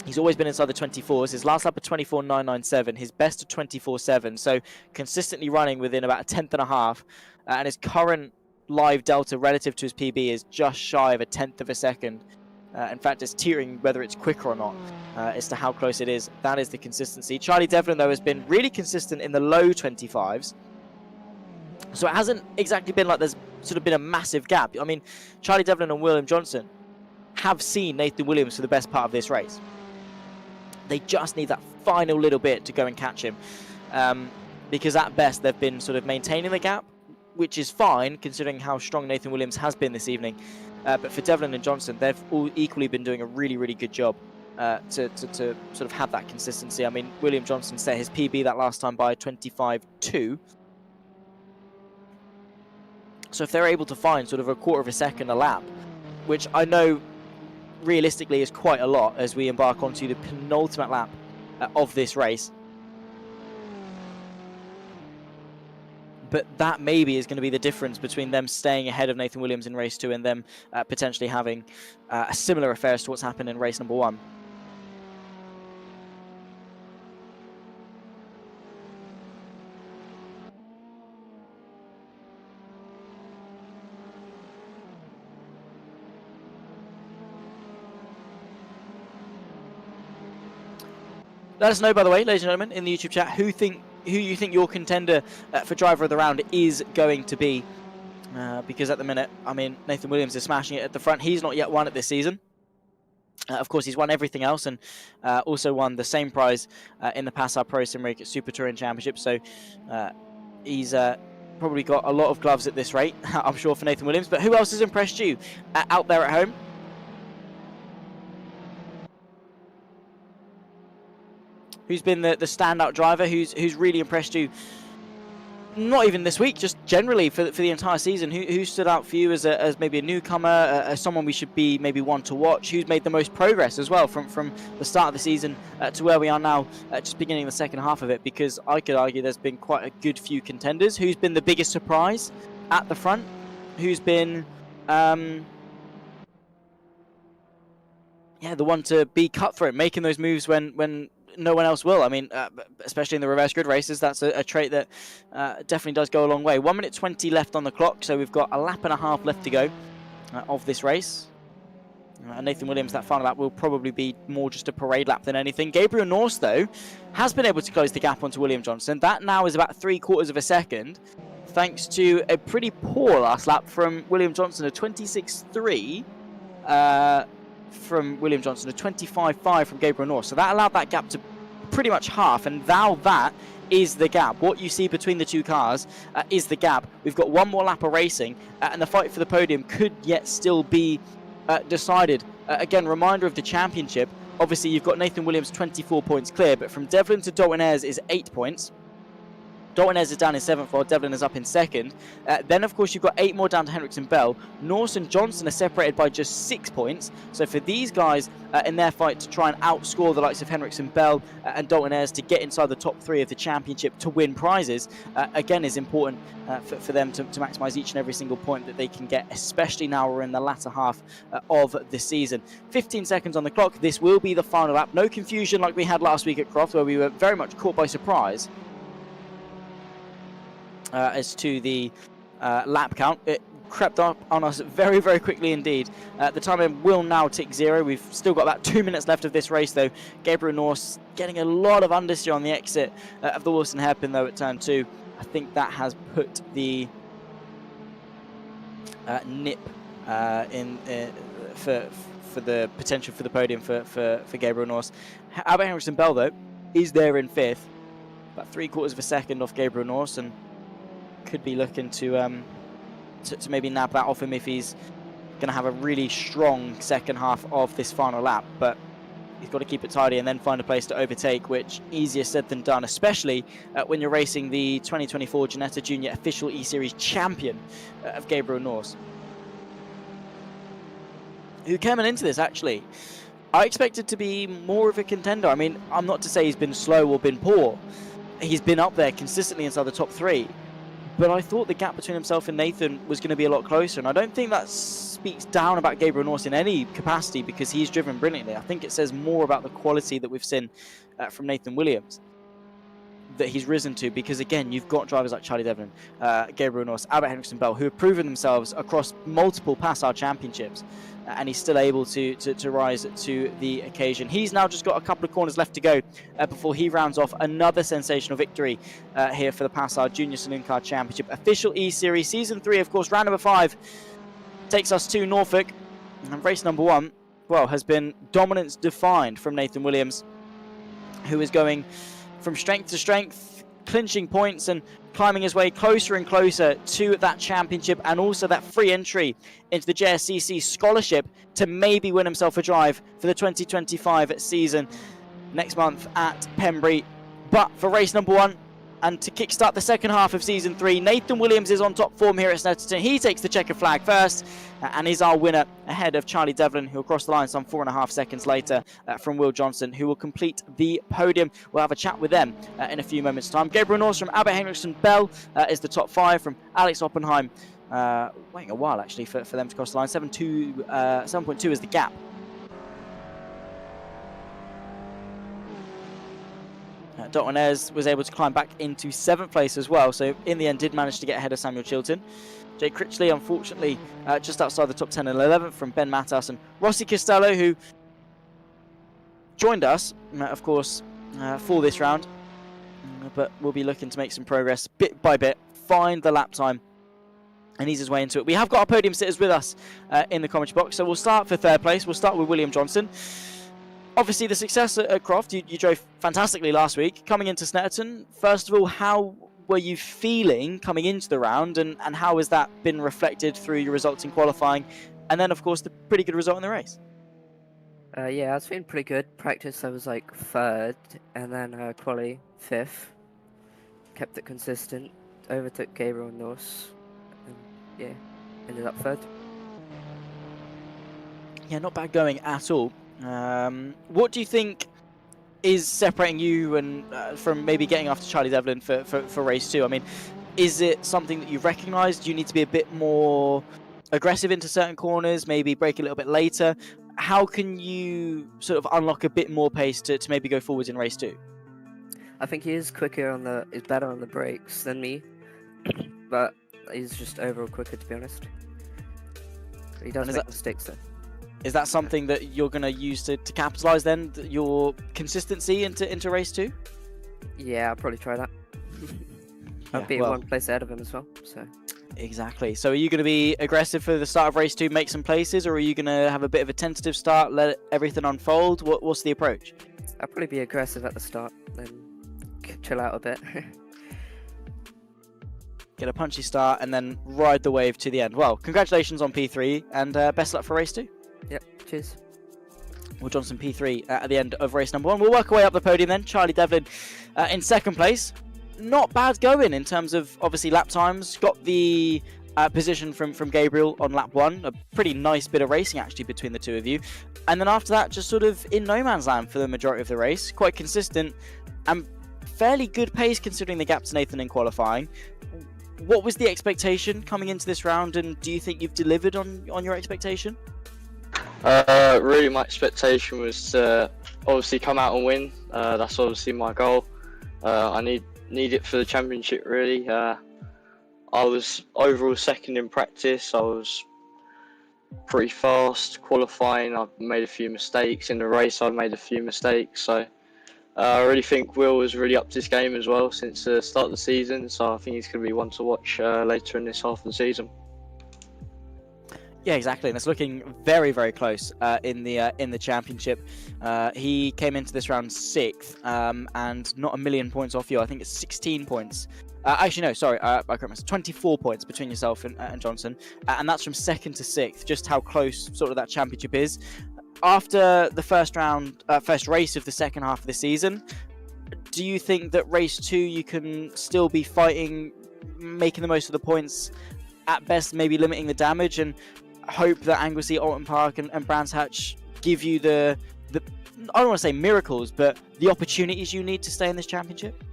He's always been inside the 24s. His last lap of 24.997, his best of 24.7, so consistently running within about a 10.5, and his current live delta relative to his PB is just shy of a 1/10 of a second. In fact, it's teetering whether it's quicker or not as to how close it is. That is the consistency. Charlie Devlin, though, has been really consistent in the low 25s. So it hasn't exactly been like there's sort of been a massive gap. I mean, Charlie Devlin and William Johnson have seen Nathan Williams for the best part of this race. They just need that final little bit to go and catch him. Because at best, they've been sort of maintaining the gap, which is fine considering how strong Nathan Williams has been this evening. But for Devlin and Johnson, they've all equally been doing a really, really good job to sort of have that consistency. I mean, William Johnson set his PB that last time by 25.2. So if they're able to find sort of a quarter of a second a lap, which I know realistically is quite a lot as we embark onto the penultimate lap of this race. But that maybe is going to be the difference between them staying ahead of Nathan Williams in race 2 and them potentially having a similar affair as to what's happened in race number 1. Let us know, by the way, ladies and gentlemen, in the YouTube chat, who you think your contender for driver of the round is going to be. Because at the minute, I mean, Nathan Williams is smashing it at the front. He's not yet won it this season. Of course, he's won everything else and also won the same prize in the PASR Pro Sim Rig Super Touring Championship. So he's probably got a lot of gloves at this rate, I'm sure, for Nathan Williams. But who else has impressed you out there at home? Who's been the standout driver? Who's really impressed you? Not even this week, just generally for the entire season. Who stood out for you as maybe a newcomer, as someone we should be maybe one to watch? Who's made the most progress as well from the start of the season to where we are now, just beginning the second half of it? Because I could argue there's been quite a good few contenders. Who's been the biggest surprise at the front? Who's been the one to be cutthroat, making those moves when no one else will? I mean, especially in the reverse grid races, that's a trait that definitely does go a long way. 1 minute 20 left on the clock, so we've got a lap and a half left to go of this race. Nathan Williams, that final lap will probably be more just a parade lap than anything. Gabriel Norse, though, has been able to close the gap onto William Johnson. That now is about 3/4 of a second, thanks to a pretty poor last lap from William Johnson, a 26.3. From William Johnson, a 25.5 from Gabriel Norse. So that allowed that gap to pretty much half, and now that is the gap. What you see between the two cars is the gap. We've got one more lap of racing, and the fight for the podium could yet still be decided. Again, reminder of the championship. Obviously, you've got Nathan Williams 24 points clear, but from Devlin to Dalton Ayres is 8 points. Dalton Ayres is down in 7th while Devlin is up in 2nd. Then, of course, you've got 8 more down to Henriksen Bell. Norse and Johnson are separated by just 6 points. So for these guys in their fight to try and outscore the likes of Henriksen Bell and Dalton Ayres to get inside the top 3 of the championship to win prizes, again, is important for them to maximise each and every single point that they can get, especially now we're in the latter half of the season. 15 seconds on the clock. This will be the final lap. No confusion like we had last week at Croft, where we were very much caught by surprise. As to the lap count, it crept up on us very, very quickly indeed. The time will now tick 0. We've still got about 2 minutes left of this race, though. Gabriel Norse getting a lot of understeer on the exit of the Wilson hairpin, though, at turn 2. I think that has put the nip in for the potential for the podium for Gabriel Norse. Albert Henriksen Bell, though, is there in 5th, about 3/4 of a second off Gabriel Norse, and could be looking to maybe nab that off him if he's going to have a really strong second half of this final lap. But he's got to keep it tidy and then find a place to overtake, which easier said than done, especially when you're racing the 2024 Ginetta Junior official eSeries champion of Gabriel Norse, who came into this, actually, I expected to be more of a contender. I mean, I'm not to say he's been slow or been poor. He's been up there consistently inside the top 3. But I thought the gap between himself and Nathan was going to be a lot closer. And I don't think that speaks down about Gabriel Norse in any capacity, because he's driven brilliantly. I think it says more about the quality that we've seen from Nathan Williams. that he's risen to, because again, you've got drivers like Charlie Devlin, Gabriel Norris, Albert Henriksen Bell, who have proven themselves across multiple PASR championships, and he's still able to rise to the occasion. He's now just got a couple of corners left to go before he rounds off another sensational victory here for the PASR Junior Saloon Car Championship. Official E-Series, Season 3, of course, round number 5 takes us to Norfolk. And race number 1, well, has been dominance defined from Nathan Williams, who is going from strength to strength, clinching points and climbing his way closer and closer to that championship, and also that free entry into the JSCC scholarship to maybe win himself a drive for the 2025 season next month at Pembrey. But for race number 1, and to kickstart the second half of Season 3, Nathan Williams is on top form here at Snetterton. He takes the checkered flag first, and is our winner ahead of Charlie Devlin, who will cross the line some 4.5 seconds later from Will Johnson, who will complete the podium. We'll have a chat with them in a few moments' time. Gabriel Norris from Albert Henriksen Bell is the top 5, from Alex Oppenheim. Waiting a while, actually, for them to cross the line. 7.2 is the gap. Dotwanez was able to climb back into 7th place as well, so in the end did manage to get ahead of Samuel Chilton. Jake Critchley, unfortunately, just outside the top 10 and 11th from Ben Matas, and Rossi Costello, who joined us, of course, for this round, but will be looking to make some progress bit by bit, find the lap time, and ease his way into it. We have got our podium sitters with us in the commentary box, so we'll start for 3rd place. We'll start with William Johnson. Obviously, the success at Croft, you drove fantastically last week. Coming into Snetterton, first of all, how were you feeling coming into the round, and how has that been reflected through your results in qualifying, and then, of course, the pretty good result in the race? Yeah, I was feeling pretty good. Practice, I was like 3rd, and then quali 5th. Kept it consistent. Overtook Gabriel Norris, and yeah, ended up 3rd. Yeah, not bad going at all. What do you think is separating you and from maybe getting after Charlie Devlin for race 2? I mean, is it something that you've recognised? Do you need to be a bit more aggressive into certain corners, maybe brake a little bit later? How can you sort of unlock a bit more pace to maybe go forwards in race 2? I think he is quicker is better on the brakes than me, but he's just overall quicker, to be honest. He does make mistakes though. Is that something that you're going to use to capitalise then, your consistency into race 2? Yeah, I'll probably try that. I'll be 1 place ahead of him as well. So exactly. So are you going to be aggressive for the start of race 2, make some places, or are you going to have a bit of a tentative start, let everything unfold? What's the approach? I'll probably be aggressive at the start, then chill out a bit. Get a punchy start and then ride the wave to the end. Well, congratulations on P3, and best luck for race 2. Yep, cheers. Will Johnson P3 at the end of race number 1. We'll work our way up the podium then. Charlie Devlin in 2nd place. Not bad going in terms of, obviously, lap times. Got the position from Gabriel on lap 1. A pretty nice bit of racing, actually, between the two of you. And then after that, just sort of in no man's land for the majority of the race. Quite consistent and fairly good pace considering the gap to Nathan in qualifying. What was the expectation coming into this round, and do you think you've delivered on your expectation? Really, my expectation was to obviously come out and win. That's obviously my goal. I need it for the championship, really. I was overall 2nd in practice. I was pretty fast. Qualifying, I made a few mistakes. In the race, I made a few mistakes. So I really think Will has really upped his game as well since the start of the season. So I think he's going to be one to watch later in this half of the season. Yeah, exactly, and it's looking very, very close in the championship. He came into this round 6th, and not a million points off you. I think it's 16 points. Actually, no, sorry, I correct myself. 24 points between yourself and Johnson, and that's from 2nd to 6th. Just how close sort of that championship is. After the first race of the second half of the season, do you think that race 2 you can still be fighting, making the most of the points, at best maybe limiting the damage, and hope that Anglesey, Alton Park and Brands Hatch give you the I don't want to say miracles, but the opportunities you need to stay in this championship?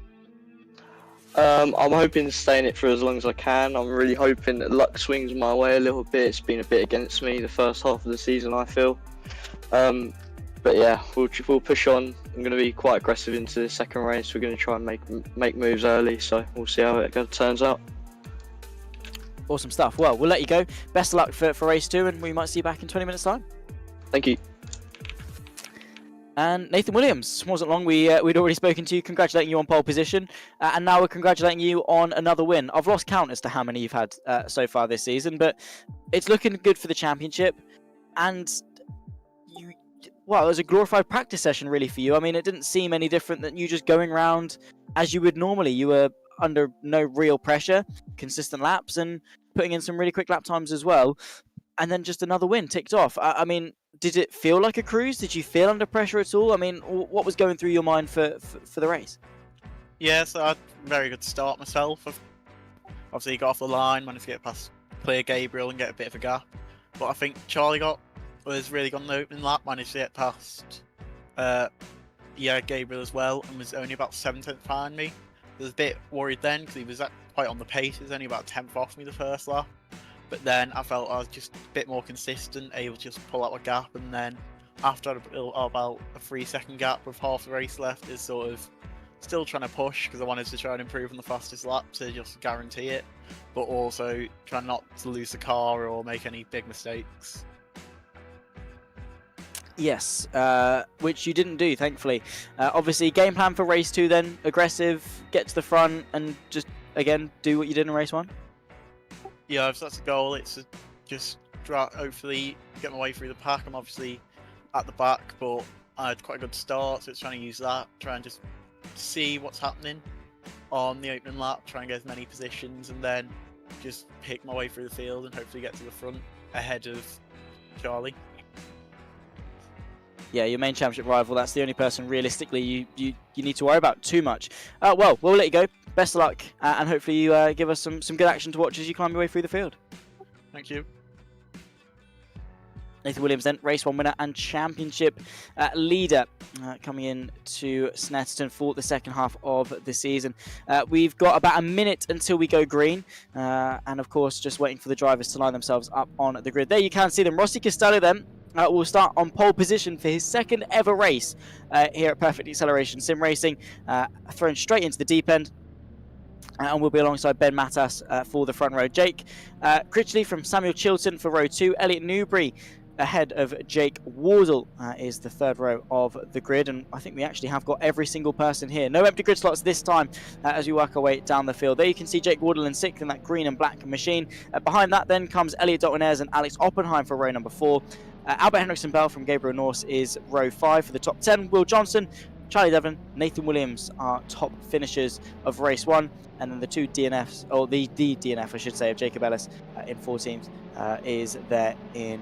I'm hoping to stay in it for as long as I can. I'm really hoping that luck swings my way a little bit. It's been a bit against me the first half of the season, I feel. but yeah, we'll push on. I'm going to be quite aggressive into the second race. We're going to try and make moves early, so we'll see how it turns out. Awesome stuff. Well, we'll let you go. Best of luck for race 2, and we might see you back in 20 minutes time. Thank you. And Nathan Williams, wasn't long we'd already spoken to you, congratulating you on pole position, and now we're congratulating you on another win. I've lost count as to how many you've had so far this season, but it's looking good for the championship, and it was a glorified practice session really for you. I mean, it didn't seem any different than you just going around as you would normally. You were under no real pressure, consistent laps, and putting in some really quick lap times as well, and then just another win ticked off. I mean, did it feel like a cruise? Did you feel under pressure at all? I mean, what was going through your mind for the race? Yeah, so I had a very good start myself. Obviously, got off the line, managed to get past clear Gabriel and get a bit of a gap. But I think Charlie was really good on the opening lap, managed to get past Gabriel as well, and was only about 7th behind me. I was a bit worried then because he was quite on the pace. He was only about 10th off me the first lap. But then I felt I was just a bit more consistent, able to just pull out a gap, and then after I had about a 3-second gap with half the race left, is sort of still trying to push because I wanted to try and improve on the fastest lap to just guarantee it, but also try not to lose the car or make any big mistakes. Yes, which you didn't do, thankfully. Obviously, game plan for race 2 then, aggressive, get to the front, and just, again, do what you did in race 1? Yeah, if that's the goal, it's to just hopefully get my way through the pack. I'm obviously at the back, but I had quite a good start, so it's trying to use that, try and just see what's happening on the opening lap, try and get as many positions, and then just pick my way through the field and hopefully get to the front ahead of Charlie. Yeah, your main championship rival, that's the only person realistically you need to worry about too much. Well, we'll let you go. Best of luck, and hopefully you give us some good action to watch as you climb your way through the field. Thank you. Nathan Williams then, race 1 winner and championship leader, coming in to Snetterton for the second half of the season. We've got about a minute until we go green, and of course just waiting for the drivers to line themselves up on the grid. There you can see them. Rossi Costello then will start on pole position for his second ever race here at Perfect Acceleration Sim Racing, thrown straight into the deep end. And we'll be alongside Ben Matas for the front row. Jake Critchley from Samuel Chilton for row 2. Elliot Newbury ahead of Jake Wardle is the third row of the grid. And I think we actually have got every single person here. No empty grid slots this time as we work our way down the field. There you can see Jake Wardle in 6th in that green and black machine. Behind that then comes Elliot Dalton-Ayres and Alex Oppenheim for row number 4. Albert Henriksen-Bell from Gabriel Norse is row 5 for the top 10. Will Johnson, Charlie Devlin, Nathan Williams are top finishers of race 1, and then the two DNFs, or the DNF I should say, of Jacob Ellis in 14th is there in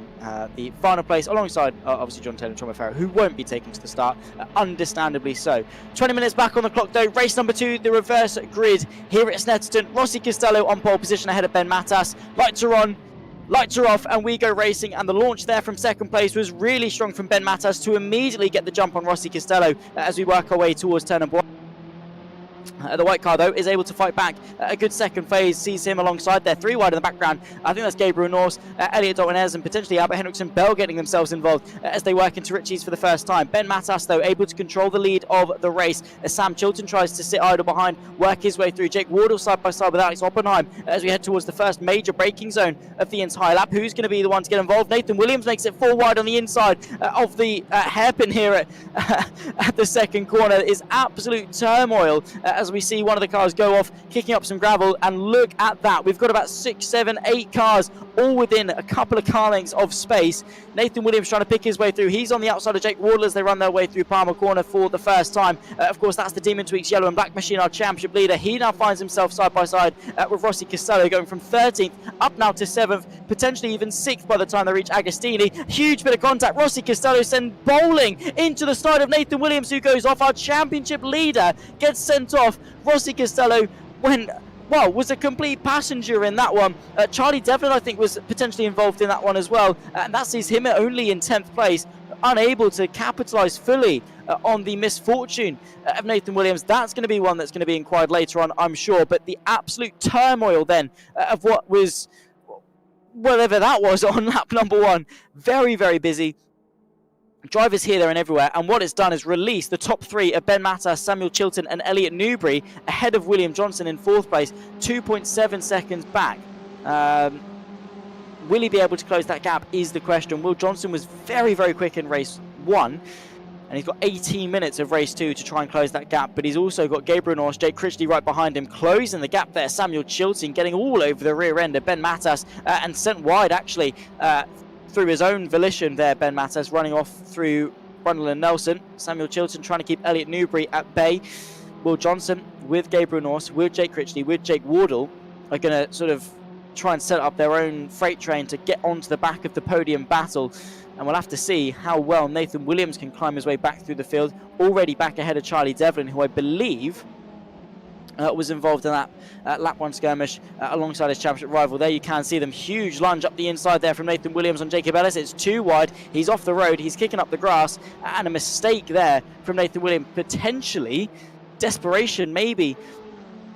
the final place, alongside obviously John Taylor and Tom Farrow, who won't be taken to the start, understandably so. 20 minutes back on the clock though, race number 2, the reverse grid here at Snetterton. Rossi Costello on pole position ahead of Ben Matas. Lights are on. Lights are off and we go racing, and the launch there from second place was really strong from Ben Matas to immediately get the jump on Rossi Costello as we work our way towards turn number 1. The white car, though, is able to fight back. A good second phase sees him alongside there. 3 wide in the background. I think that's Gabriel Norse, Elliot Dalton-Ayres, and potentially Albert Henriksen-Bell getting themselves involved as they work into Ritchie's for the first time. Ben Matas, though, able to control the lead of the race as Sam Chilton tries to sit idle behind, work his way through. Jake Wardle side by side with Alex Oppenheim as we head towards the first major braking zone of the entire lap. Who's going to be the one to get involved? Nathan Williams makes it 4 wide on the inside of the hairpin here at the second corner. It is absolute turmoil as we see one of the cars go off, kicking up some gravel, and look at that. We've got about 6, 7, 8 cars all within a couple of car lengths of space. Nathan Williams trying to pick his way through. He's on the outside of Jake Wardle as they run their way through Palmer Corner for the first time. Of course, that's the Demon Tweaks yellow and black machine, our championship leader. He now finds himself side by side with Rossi Costello, going from 13th up now to 7th, potentially even 6th by the time they reach Agostini. Huge bit of contact. Rossi Costello sent bowling into the side of Nathan Williams, who goes off. Our championship leader gets sent off. Rossi Costello was a complete passenger in that one. Charlie Devlin, I think, was potentially involved in that one as well, and that sees him only in 10th place, unable to capitalise fully on the misfortune of Nathan Williams. That's going to be one that's going to be inquired later on, I'm sure, but the absolute turmoil then of what was, whatever that was, on lap number 1, very, very busy. Drivers here, there and everywhere, and what it's done is release the top 3 of Ben Matas, Samuel Chilton and Elliot Newbury ahead of William Johnson in 4th place, 2.7 seconds back. Will he be able to close that gap is the question. Will Johnson was very, very quick in race 1, and he's got 18 minutes of race 2 to try and close that gap, but he's also got Gabriel Norse, Jake Critchley right behind him, closing the gap there. Samuel Chilton getting all over the rear end of Ben Matas and sent wide actually through his own volition there. Ben Matas running off through Brundle and Nelson. Samuel Chilton trying to keep Elliot Newbury at bay. Will Johnson with Gabriel Norse, with Jake Critchley, with Jake Wardle are going to sort of try and set up their own freight train to get onto the back of the podium battle. And we'll have to see how well Nathan Williams can climb his way back through the field. Already back ahead of Charlie Devlin, who I believe was involved in that lap 1 skirmish alongside his championship rival. There you can see them. Huge lunge up the inside there from Nathan Williams on Jacob Ellis. It's too wide. He's off the road. He's kicking up the grass. And a mistake there from Nathan Williams. Potentially desperation, maybe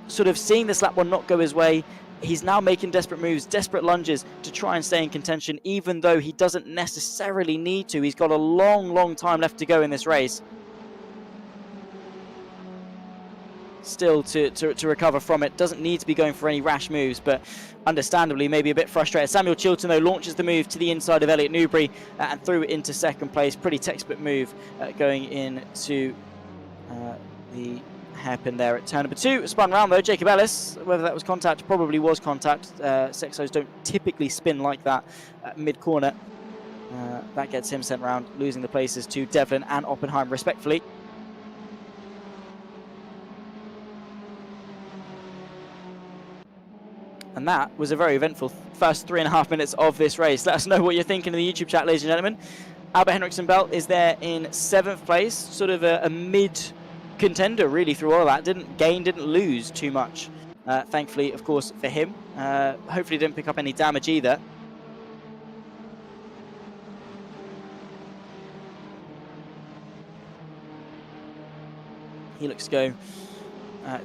sort of seeing this lap 1 not go his way. He's now making desperate moves, desperate lunges to try and stay in contention, even though he doesn't necessarily need to. He's got a long time left to go in this race. Still to recover from it. Doesn't need to be going for any rash moves, but understandably maybe a bit frustrated. Samuel Chilton though launches the move to the inside of Elliot Newbury and threw it into 2nd place. Pretty textbook move going into the hairpin there at turn number 2. Spun round though. Jacob Ellis, whether that was contact, probably was contact. Sexos don't typically spin like that mid-corner. That gets him sent round, losing the places to Devlin and Oppenheim respectfully. And that was a very eventful first 3.5 minutes of this race. Let us know what you're thinking in the YouTube chat, ladies and gentlemen. Albert Henriksen Belt is there in 7th place, sort of a mid contender really through all of that. Didn't lose too much, thankfully, of course, for him. Hopefully didn't pick up any damage either. He looks to go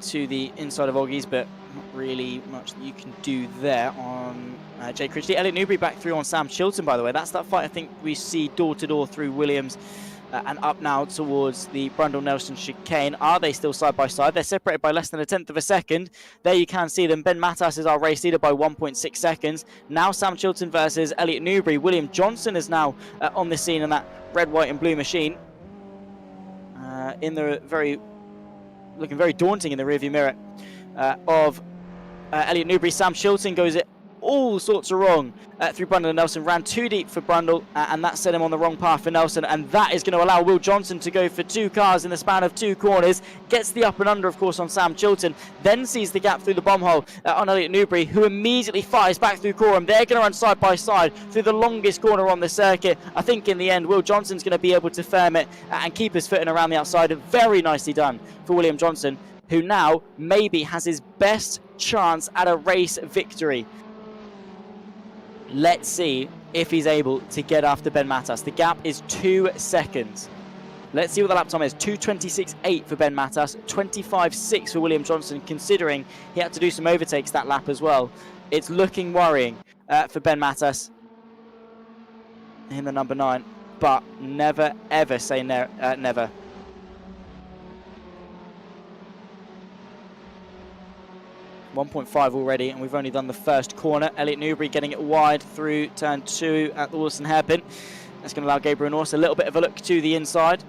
to the inside of Oggies, but not really much that you can do there on Jake Critchley. Elliot Newbury back through on Sam Chilton, by the way. That's that fight I think we see door to door through Williams and up now towards the Brundle Nelson chicane. Are they still side by side? They're separated by less than 1/10 of a second. There you can see them. Ben Matas is our race leader by 1.6 seconds. Now Sam Chilton versus Elliot Newbury. William Johnson is now on the scene in that red, white and blue machine. In the looking very daunting in the rearview mirror of Elliot Newbury. Sam Chilton goes it all sorts of wrong through Brundle and Nelson. Ran too deep for Brundle and that set him on the wrong path for Nelson, and that is going to allow Will Johnson to go for 2 cars in the span of 2 corners. Gets the up and under, of course, on Sam Chilton, then sees the gap through the bomb hole on Elliot Newbury, who immediately fires back through Coram. They're going to run side by side through the longest corner on the circuit. I think in the end Will Johnson's going to be able to firm it and keep his footing around the outside. Very nicely done for William Johnson, who now maybe has his best chance at a race victory. Let's see if he's able to get after Ben Matas. The gap is 2 seconds. Let's see what the lap time is. 2:26.8 for Ben Matas, 25.6 for William Johnson, considering he had to do some overtakes that lap as well. It's looking worrying for Ben Matas in the number 9, but never ever say never. 1.5 already, and we've only done the first corner. Elliot Newbury getting it wide through turn 2 at the Wilson hairpin. That's going to allow Gabriel Norse a little bit of a look to the inside.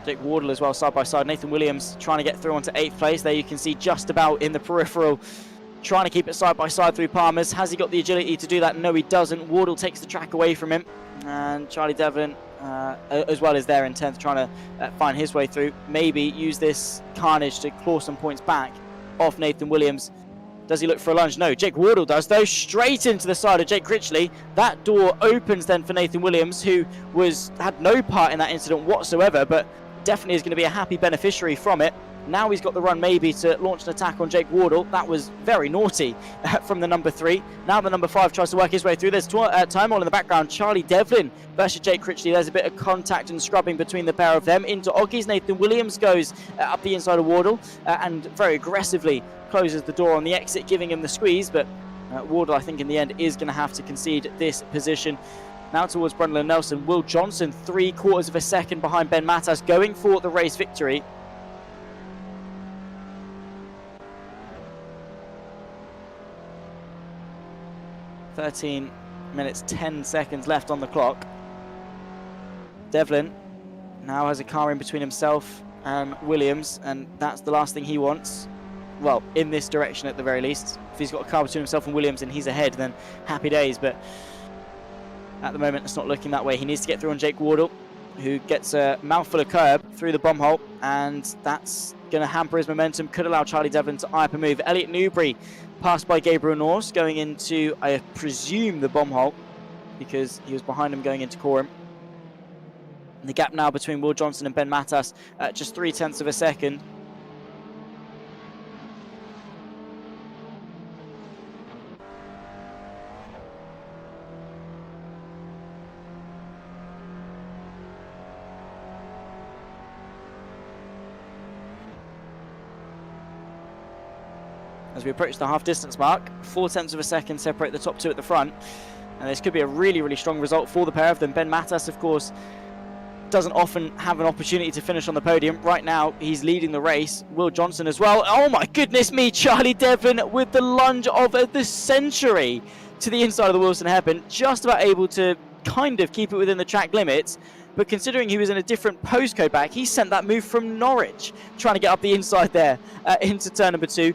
Jake Wardle as well, side by side. Nathan Williams trying to get through onto 8th place. There you can see just about in the peripheral, trying to keep it side by side through Palmer's. Has he got the agility to do that? No, he doesn't. Wardle takes the track away from him, and Charlie Devlin as well as there in 10th, trying to find his way through. Maybe use this carnage to claw some points back off Nathan Williams. Does he look for a lunge? No, Jake Wardle does though, straight into the side of Jake Critchley. That door opens then for Nathan Williams, who had no part in that incident whatsoever, but definitely is going to be a happy beneficiary from it. Now he's got the run maybe to launch an attack on Jake Wardle. That was very naughty from the number 3. Now the number 5 tries to work his way through. There's turmoil in the background. Charlie Devlin versus Jake Critchley. There's a bit of contact and scrubbing between the pair of them. Into Oggies, Nathan Williams goes up the inside of Wardle and very aggressively closes the door on the exit, giving him the squeeze, but Wardle, I think, in the end is going to have to concede this position. Now towards Brundle and Nelson. Will Johnson, 3/4 of a second behind Ben Matas, going for the race victory. "13 minutes 10 seconds left on the clock. Devlin now has a car in between himself and Williams, and that's the last thing he wants. Well, in this direction at the very least. If he's got a car between himself and Williams and he's ahead, then happy days, but at the moment it's not looking that way. He needs to get through on Jake Wardle, who gets a mouthful of curb through the bomb hole, and that's going to hamper his momentum, could allow Charlie Devlin to eye up a move. Elliot Newbury passed by Gabriel Norse going into, I presume, the bomb hole, because he was behind him going into Coram. And the gap now between Will Johnson and Ben Matas at just 0.3 of a second. As we approach the half distance mark, 0.4 of a second separate the top two at the front. And this could be a really, really strong result for the pair of them. Ben Matas, of course, doesn't often have an opportunity to finish on the podium. Right now, he's leading the race. Will Johnson as well. Oh my goodness me, Charlie Devlin with the lunge of the century to the inside of the Wilson hairpin. Just about able to kind of keep it within the track limits. But considering he was in a different postcode back, he sent that move from Norwich, trying to get up the inside there into turn number 2.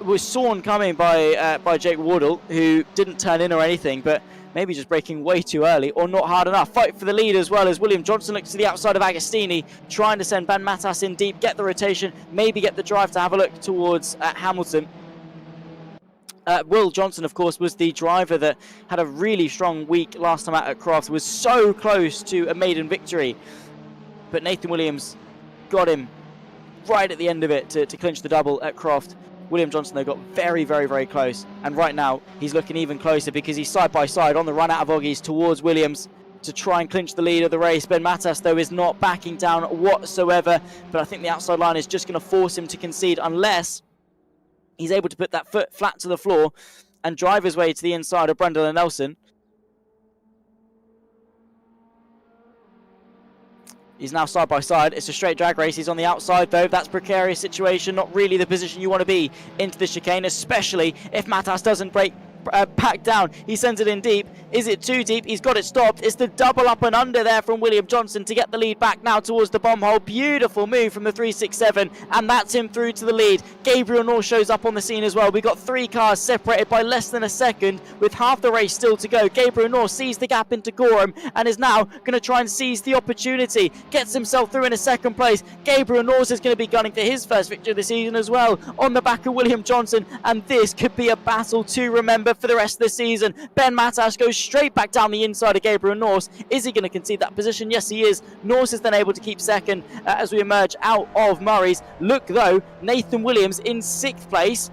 Was sawn coming by Jake Wardle, who didn't turn in or anything, but maybe just braking way too early or not hard enough. Fight for the lead as well as William Johnson looks to the outside of Agostini, trying to send Ben Matas in deep, get the rotation, maybe get the drive to have a look towards Hamilton. Will Johnson, of course, was the driver that had a really strong week last time out at Croft, was so close to a maiden victory, but Nathan Williams got him right at the end of it to clinch the double at Croft. William Johnson, though, got very, very, very close. And right now, he's looking even closer because he's side by side on the run out of Oggies towards Williams to try and clinch the lead of the race. Ben Matas, though, is not backing down whatsoever. But I think the outside line is just going to force him to concede unless he's able to put that foot flat to the floor and drive his way to the inside of Brundle and Nelson. He's now side by side. It's a straight drag race. He's on the outside, though. That's a precarious situation. Not really the position you want to be into the chicane, especially if Matas doesn't break pack down. He sends it in deep. Is it too deep? He's got it stopped. It's the double up and under there from William Johnson to get the lead back now towards the bomb hole. Beautiful move from the 367, and that's him through to the lead. Gabriel North shows up on the scene as well. We got 3 cars separated by less than a second with half the race still to go. Gabriel North sees the gap into Gorham and is now going to try and seize the opportunity. Gets himself through in a second place. Gabriel North is going to be gunning for his first victory of the season as well on the back of William Johnson, and this could be a battle to remember for the rest of the season. Ben Matas goes straight back down the inside of Gabriel Norse. Is he going to concede that position? Yes, he is. Norse is then able to keep second as we emerge out of Murray's. Look, though, Nathan Williams in 6th place,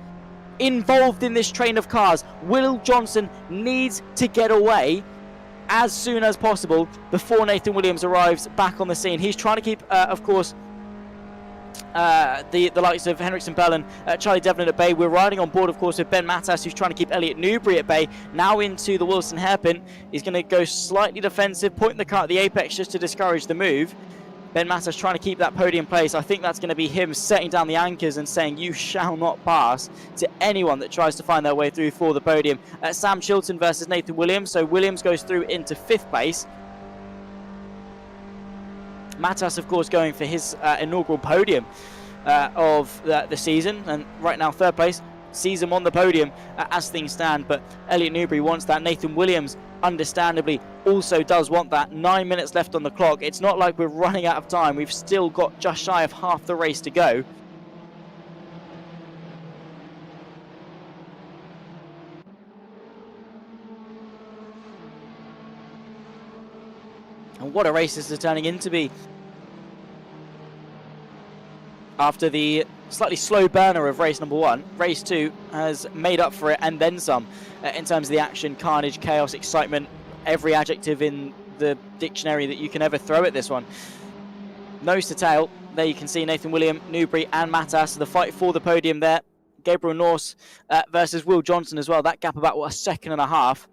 involved in this train of cars. Will Johnson needs to get away as soon as possible before Nathan Williams arrives back on the scene. He's trying to keep, of course, the likes of Henriksen Bell and Charlie Devlin at bay. We're riding on board, of course, with Ben Matas, who's trying to keep Elliot Newbury at bay. Now into the Wilson hairpin. He's going to go slightly defensive, pointing the car at the apex just to discourage the move. Ben Matas trying to keep that podium place. I think that's going to be him setting down the anchors and saying, you shall not pass to anyone that tries to find their way through for the podium. Sam Chilton versus Nathan Williams. So Williams goes through into 5th place. Matas, of course, going for his inaugural podium of the season, and right now 3rd place, sees him on the podium as things stand. But Elliot Newbury wants that. Nathan Williams, understandably, also does want that. 9 minutes left on the clock. It's not like we're running out of time. We've still got just shy of half the race to go. And what a race this is turning into be. After the slightly slow burner of race number 1, race 2 has made up for it and then some in terms of the action, carnage, chaos, excitement, every adjective in the dictionary that you can ever throw at this one. Nose to tail, there you can see Nathan William, Newbury and Matas, the fight for the podium there. Gabriel Norse versus Will Johnson as well. That gap about, what, a second and a half,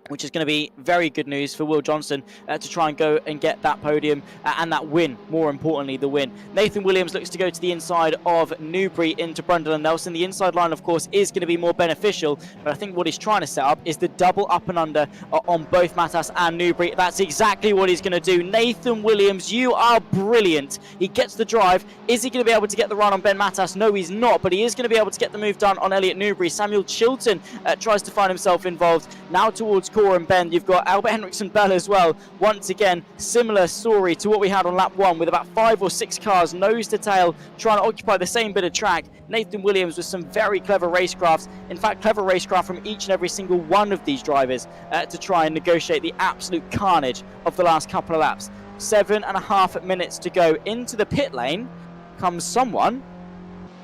which is going to be very good news for Will Johnson to try and go and get that podium and that win, more importantly, the win. Nathan Williams looks to go to the inside of Newbury into Brundle and Nelson. The inside line, of course, is going to be more beneficial, but I think what he's trying to set up is the double up and under on both Matas and Newbury. That's exactly what he's going to do. Nathan Williams, you are brilliant. He gets the drive. Is he going to be able to get the run on Ben Matas? No, he's not, but he is going to be able to get the move done on Elliot Newbury. Samuel Chilton tries to find himself involved. Now towards Cora and Ben, you've got Albert Henriksen Bell as well. Once again, similar story to what we had on lap 1, with about 5 or 6 cars nose to tail trying to occupy the same bit of track. Nathan Williams with some very clever racecrafts, in fact clever racecraft from each and every single one of these drivers to try and negotiate the absolute carnage of the last couple of laps. 7.5 minutes to go. Into the pit lane comes someone.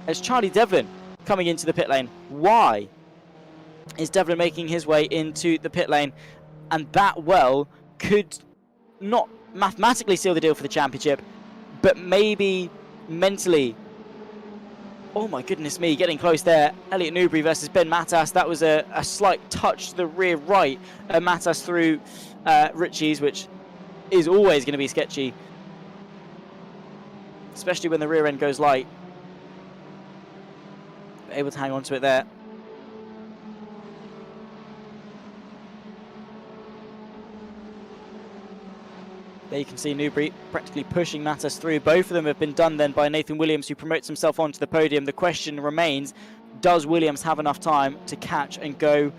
It's Charlie Devlin coming into the pit lane. Why is Devlin making his way into the pit lane? And that, well, could not mathematically seal the deal for the championship, but maybe mentally. Oh my goodness me, getting close there. Elliot Newbury versus Ben Matas. That was a slight touch to the rear right. Matas through Ritchie's, which is always going to be sketchy, especially when the rear end goes light. Able to hang on to it there. There you can see Newbury practically pushing Matas through. Both of them have been done then by Nathan Williams, who promotes himself onto the podium. The question remains, does Williams have enough time to catch and go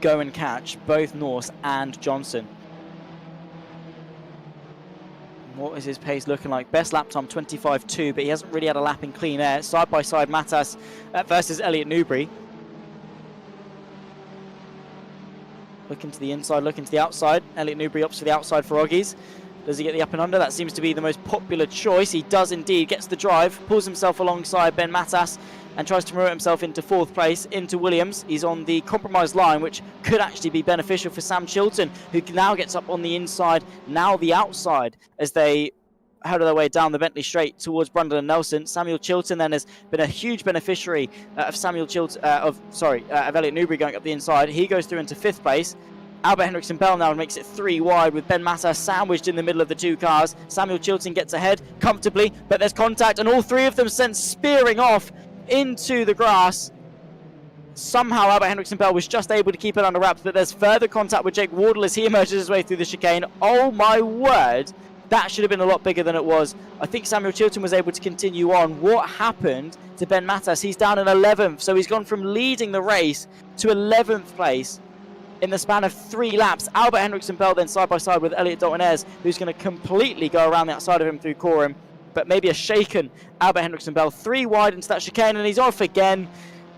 and catch both Norse and Johnson? What is his pace looking like? Best lap time 25.2, but he hasn't really had a lap in clean air. Side by side Matas versus Elliot Newbury. Looking to the inside, looking to the outside. Elliot Newbury opts for the outside for Oggies. Does he get the up and under? That seems to be the most popular choice. He does indeed. Gets the drive, pulls himself alongside Ben Matas and tries to promote himself into 4th place, into Williams. He's on the compromised line, which could actually be beneficial for Sam Chilton, who now gets up on the inside, now the outside, as they hurdle their way down the Bentley straight towards Brundle and Nelson. Samuel Chilton then has been a huge beneficiary of Elliot Newbury going up the inside. He goes through into 5th place. Albert Henriksen Bell now makes it 3 wide with Ben Matas sandwiched in the middle of the 2 cars. Samuel Chilton gets ahead comfortably, but there's contact and all 3 of them sent spearing off into the grass. Somehow Albert Henriksen Bell was just able to keep it under wraps, but there's further contact with Jake Wardle as he emerges his way through the chicane. Oh my word! That should have been a lot bigger than it was. I think Samuel Chilton was able to continue on. What happened to Ben Matas? He's down in 11th, so he's gone from leading the race to 11th place in the span of 3 laps. Albert Henriksen Bell then side by side with Elliot Dalton-Ayres, who's going to completely go around the outside of him through Coram, but maybe a shaken Albert Henriksen Bell 3 wide into that chicane, and he's off again.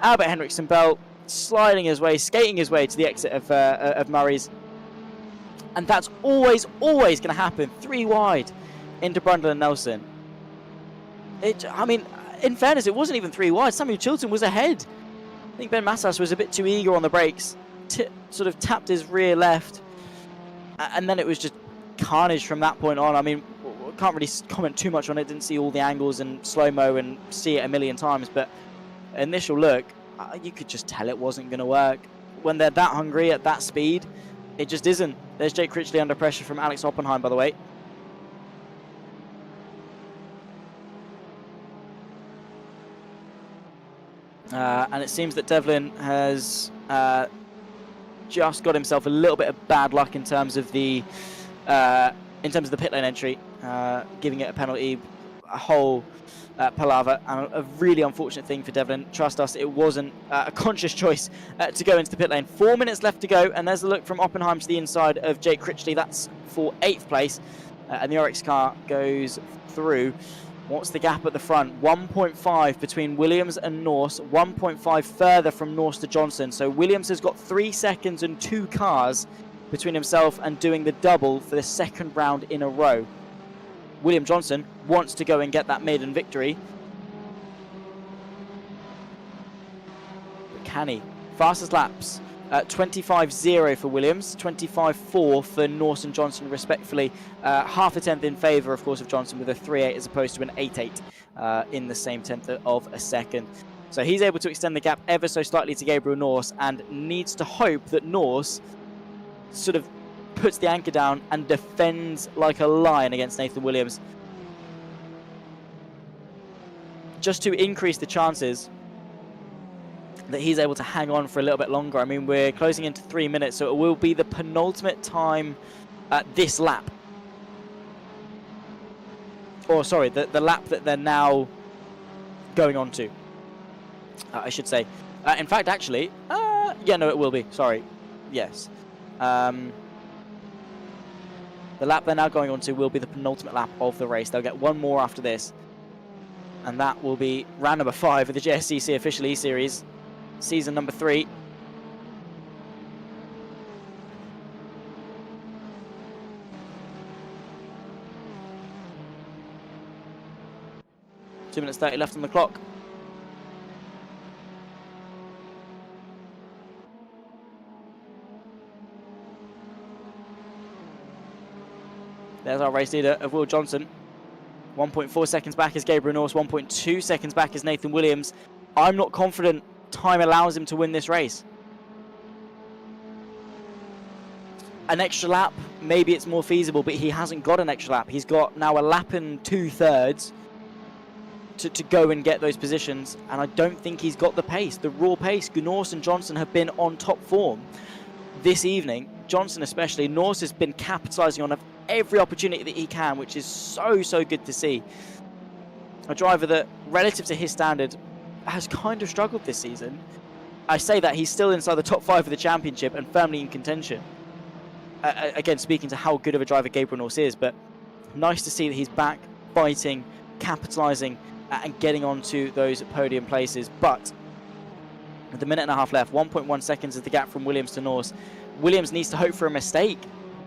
Albert Henriksen Bell sliding his way, skating his way to the exit of Murray's. And that's always going to happen. 3 wide into Brundle and Nelson. I mean, in fairness, it wasn't even 3 wide. Samuel Chilton was ahead. I think Ben Matas was a bit too eager on the brakes. Sort of tapped his rear left. And then it was just carnage from that point on. I mean, can't really comment too much on it. Didn't see all the angles and slow-mo and see it a million times. But initial look, you could just tell it wasn't going to work. When they're that hungry at that speed, it just isn't. There's Jake Critchley under pressure from Alex Oppenheim, by the way. And it seems that Devlin has just got himself a little bit of bad luck in terms of the pit lane entry, giving it a penalty, a whole palaver, and a really unfortunate thing for Devlin. Trust us, it wasn't a conscious choice to go into the pit lane. 4 minutes left to go, and there's a look from Oppenheim to the inside of Jake Critchley. That's for 8th place, and the RX car goes through. What's the gap at the front? 1.5 between Williams and Norse, 1.5 further from Norse to Johnson. So Williams has got 3 seconds and 2 cars between himself and doing the double for the 2nd round in a row. William Johnson wants to go and get that maiden victory. But can he? Fastest laps 25-0 for Williams, 25-4 for Norse and Johnson, respectively. Half a tenth in favour, of course, of Johnson with a 3.8 as opposed to an 8.8 in the same tenth of a second. So he's able to extend the gap ever so slightly to Gabriel Norse, and needs to hope that Norse sort of puts the anchor down and defends like a lion against Nathan Williams, just to increase the chances that he's able to hang on for a little bit longer. I mean, we're closing into 3 minutes, so it will be the penultimate time at this lap. Or sorry, the lap that they're now going on to, I should say. In fact, actually, yeah, no, it will be. Sorry. Yes. The lap they're now going on to will be the penultimate lap of the race. They'll get one more after this, and that will be round number 5 of the JSCC official eSeries. Season number 3. Two minutes 30 left on the clock. There's our race leader of Will Johnson. 1.4 seconds back is Gabriel Norse. 1.2 seconds back is Nathan Williams. I'm not confident time allows him to win this race. An extra lap, maybe it's more feasible, but he hasn't got an extra lap. He's got now a lap and 2/3 to go and get those positions, and I don't think he's got the pace, the raw pace. Norse and Johnson have been on top form this evening. Johnson especially. Norse has been capitalising on every opportunity that he can, which is so good to see. A driver that, relative to his standard, has kind of struggled this season. I say that he's still inside the top 5 of the championship and firmly in contention. Again, speaking to how good of a driver Gabriel Norse is, but nice to see that he's back fighting, capitalising, and getting onto those podium places. But with a minute and a half left, 1.1 seconds is the gap from Williams to Norse. Williams needs to hope for a mistake.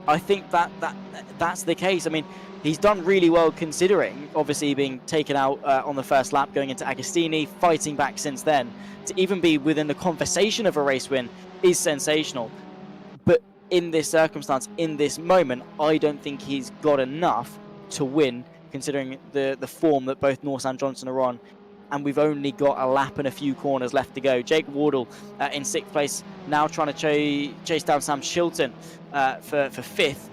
I think that's the case. I mean, he's done really well considering, obviously, being taken out on the first lap, going into Agostini, fighting back since then. To even be within the conversation of a race win is sensational. But in this circumstance, in this moment, I don't think he's got enough to win, considering the form that both Norse and Johnson are on. And we've only got a lap and a few corners left to go. Jake Wardle in 6th place, now trying to chase down Sam Chilton for 5th.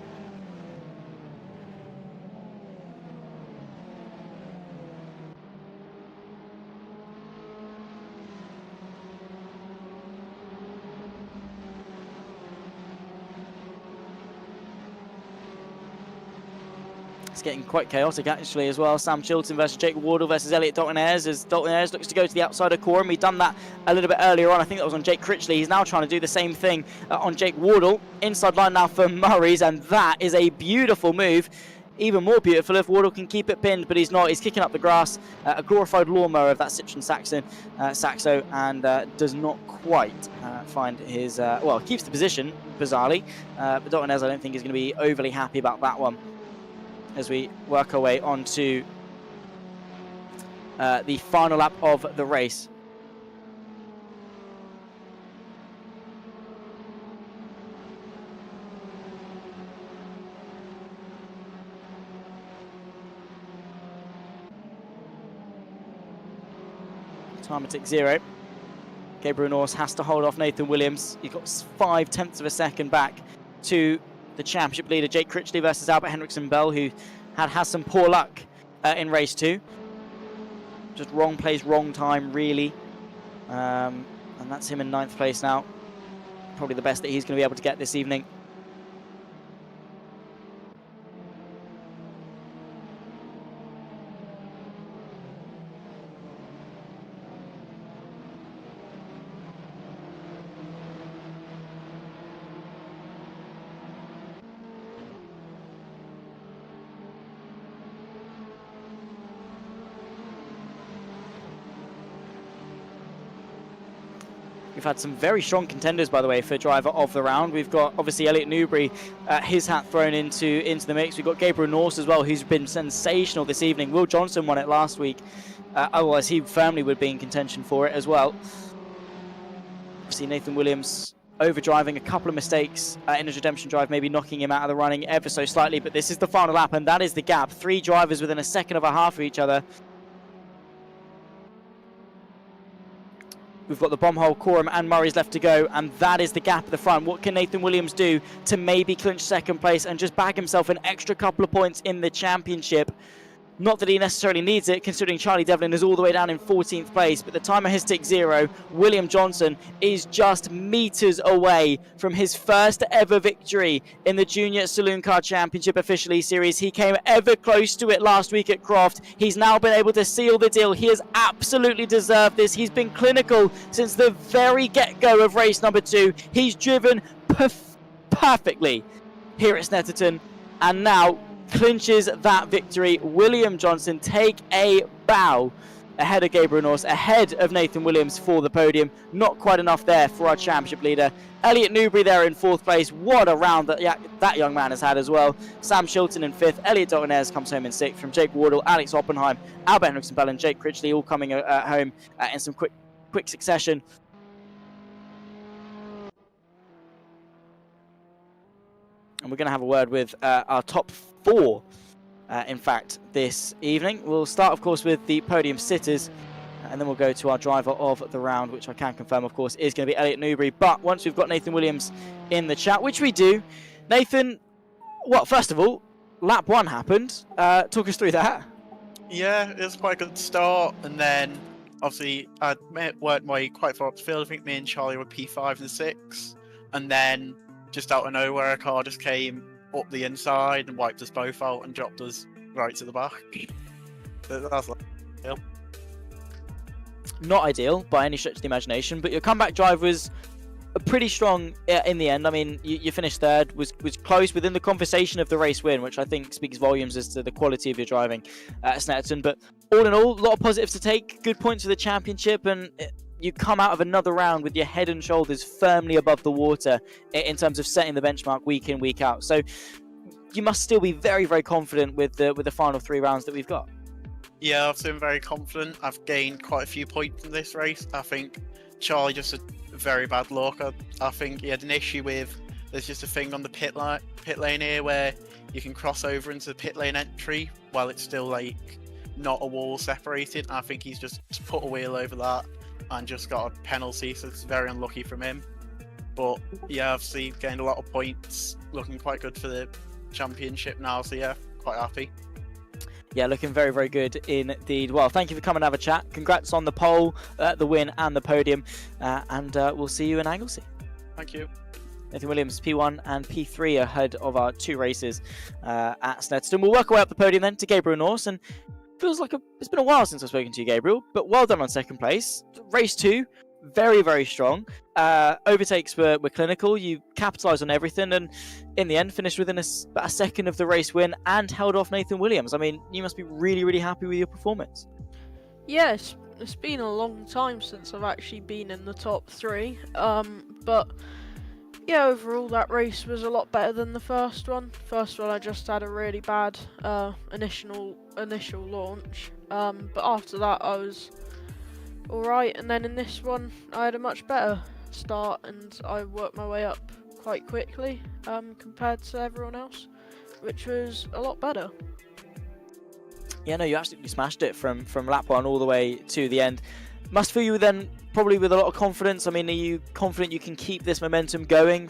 It's getting quite chaotic actually as well. Sam Chilton versus Jake Wardle versus Elliot Dalton Ayres, as Dalton Ayres looks to go to the outside of Coram. He'd done that a little bit earlier on. I think that was on Jake Critchley. He's now trying to do the same thing on Jake Wardle. Inside line now for Murray's, and that is a beautiful move. Even more beautiful if Wardle can keep it pinned, but he's not. He's kicking up the grass. A glorified lawnmower of that Citroen Saxo, and does not quite find his... well, keeps the position, bizarrely. But Dalton Ayres, I don't think, is going to be overly happy about that one, as we work our way on to the final lap of the race. Time tick 0. Gabriel Norse has to hold off Nathan Williams. He's got 0.5 of a second back to the championship leader, Jake Critchley versus Albert Henriksen Bell, who has some poor luck in race 2. Just wrong place, wrong time, really. And that's him in 9th place now. Probably the best that he's going to be able to get this evening. We've had some very strong contenders, by the way, for driver of the round. We've got, obviously, Elliot Newbury, his hat thrown into the mix. We've got Gabriel Norse as well, who's been sensational this evening. Will Johnson won it last week. Otherwise, he firmly would be in contention for it as well. Obviously, Nathan Williams overdriving, a couple of mistakes in his redemption drive, maybe knocking him out of the running ever so slightly, but this is the final lap, and that is the gap. 3 drivers within a second of a half of each other. We've got the bomb hole, Coram and Murray's left to go, and that is the gap at the front. What can Nathan Williams do to maybe clinch second place and just bag himself an extra couple of points in the championship? Not that he necessarily needs it, considering Charlie Devlin is all the way down in 14th place, but the timer has ticked 0. William Johnson is just meters away from his first ever victory in the Junior Saloon Car Championship official eSeries. He came ever close to it last week at Croft. He's now been able to seal the deal. He has absolutely deserved this. He's been clinical since the very get-go of race number 2. He's driven perfectly here at Snetterton, and now clinches that victory. William Johnson take a bow ahead of Gabriel Norse, ahead of Nathan Williams for the podium. Not quite enough there for our championship leader. Elliot Newbury there in 4th place. What a round that young man has had as well. Sam Shilton in 5th. Elliot Dalton-Ayres comes home in 6th from Jake Wardle, Alex Oppenheim, Albert Henriksen-Bell and Jake Critchley all coming home in some quick succession. And we're going to have a word with our top 4, in fact, this evening. We'll start, of course, with the podium sitters, and then we'll go to our driver of the round, which I can confirm, of course, is going to be Elliot Newbury. But once we've got Nathan Williams in the chat, which we do, Nathan, well, first of all, lap 1 happened. Talk us through that. Yeah, it was quite a good start, and then obviously I worked my way quite far up the field. I think me and Charlie were P5 and 6, and then just out of nowhere, a car just came up the inside and wiped us both out and dropped us right to the back. That's like, not ideal by any stretch of the imagination, but your comeback drive was pretty strong in the end. I mean, you finished 3rd, was close within the conversation of the race win, which I think speaks volumes as to the quality of your driving at Snetterton. But all in all, a lot of positives to take, good points for the championship, and you come out of another round with your head and shoulders firmly above the water in terms of setting the benchmark week in, week out. So you must still be very, very confident with the final 3 rounds that we've got. Yeah, I've been very confident. I've gained quite a few points in this race. I think Charlie just had very bad luck. I think he had an issue with, there's just a thing on the pit lane here where you can cross over into the pit lane entry while it's still like not a wall separated. I think he's just put a wheel over that and just got a penalty, so it's very unlucky from him. But yeah, obviously gained a lot of points, looking quite good for the championship now, so yeah, quite happy. Yeah, looking very, very good indeed. Well, thank you for coming and have a chat. Congrats on the pole, the win and the podium, and we'll see you in Anglesey. Thank you. Nathan Williams, P1 and P3 ahead of our 2 races at Snetterton. We'll work our way up the podium then to Gabriel Norse, and feels like it's been a while since I've spoken to you, Gabriel, but well done on 2nd place. Race 2, very, very strong. Overtakes were clinical. You capitalised on everything, and in the end finished within about a second of the race win and held off Nathan Williams. I mean, you must be really, really happy with your performance. Yes, it's been a long time since I've actually been in the top 3, but yeah, overall that race was a lot better than the first one. First one I just had a really bad initial launch, but after that I was alright, and then in this one I had a much better start and I worked my way up quite quickly compared to everyone else, which was a lot better. Yeah, no, you absolutely smashed it from lap 1 all the way to the end. Must fill you then probably with a lot of confidence. I mean, are you confident you can keep this momentum going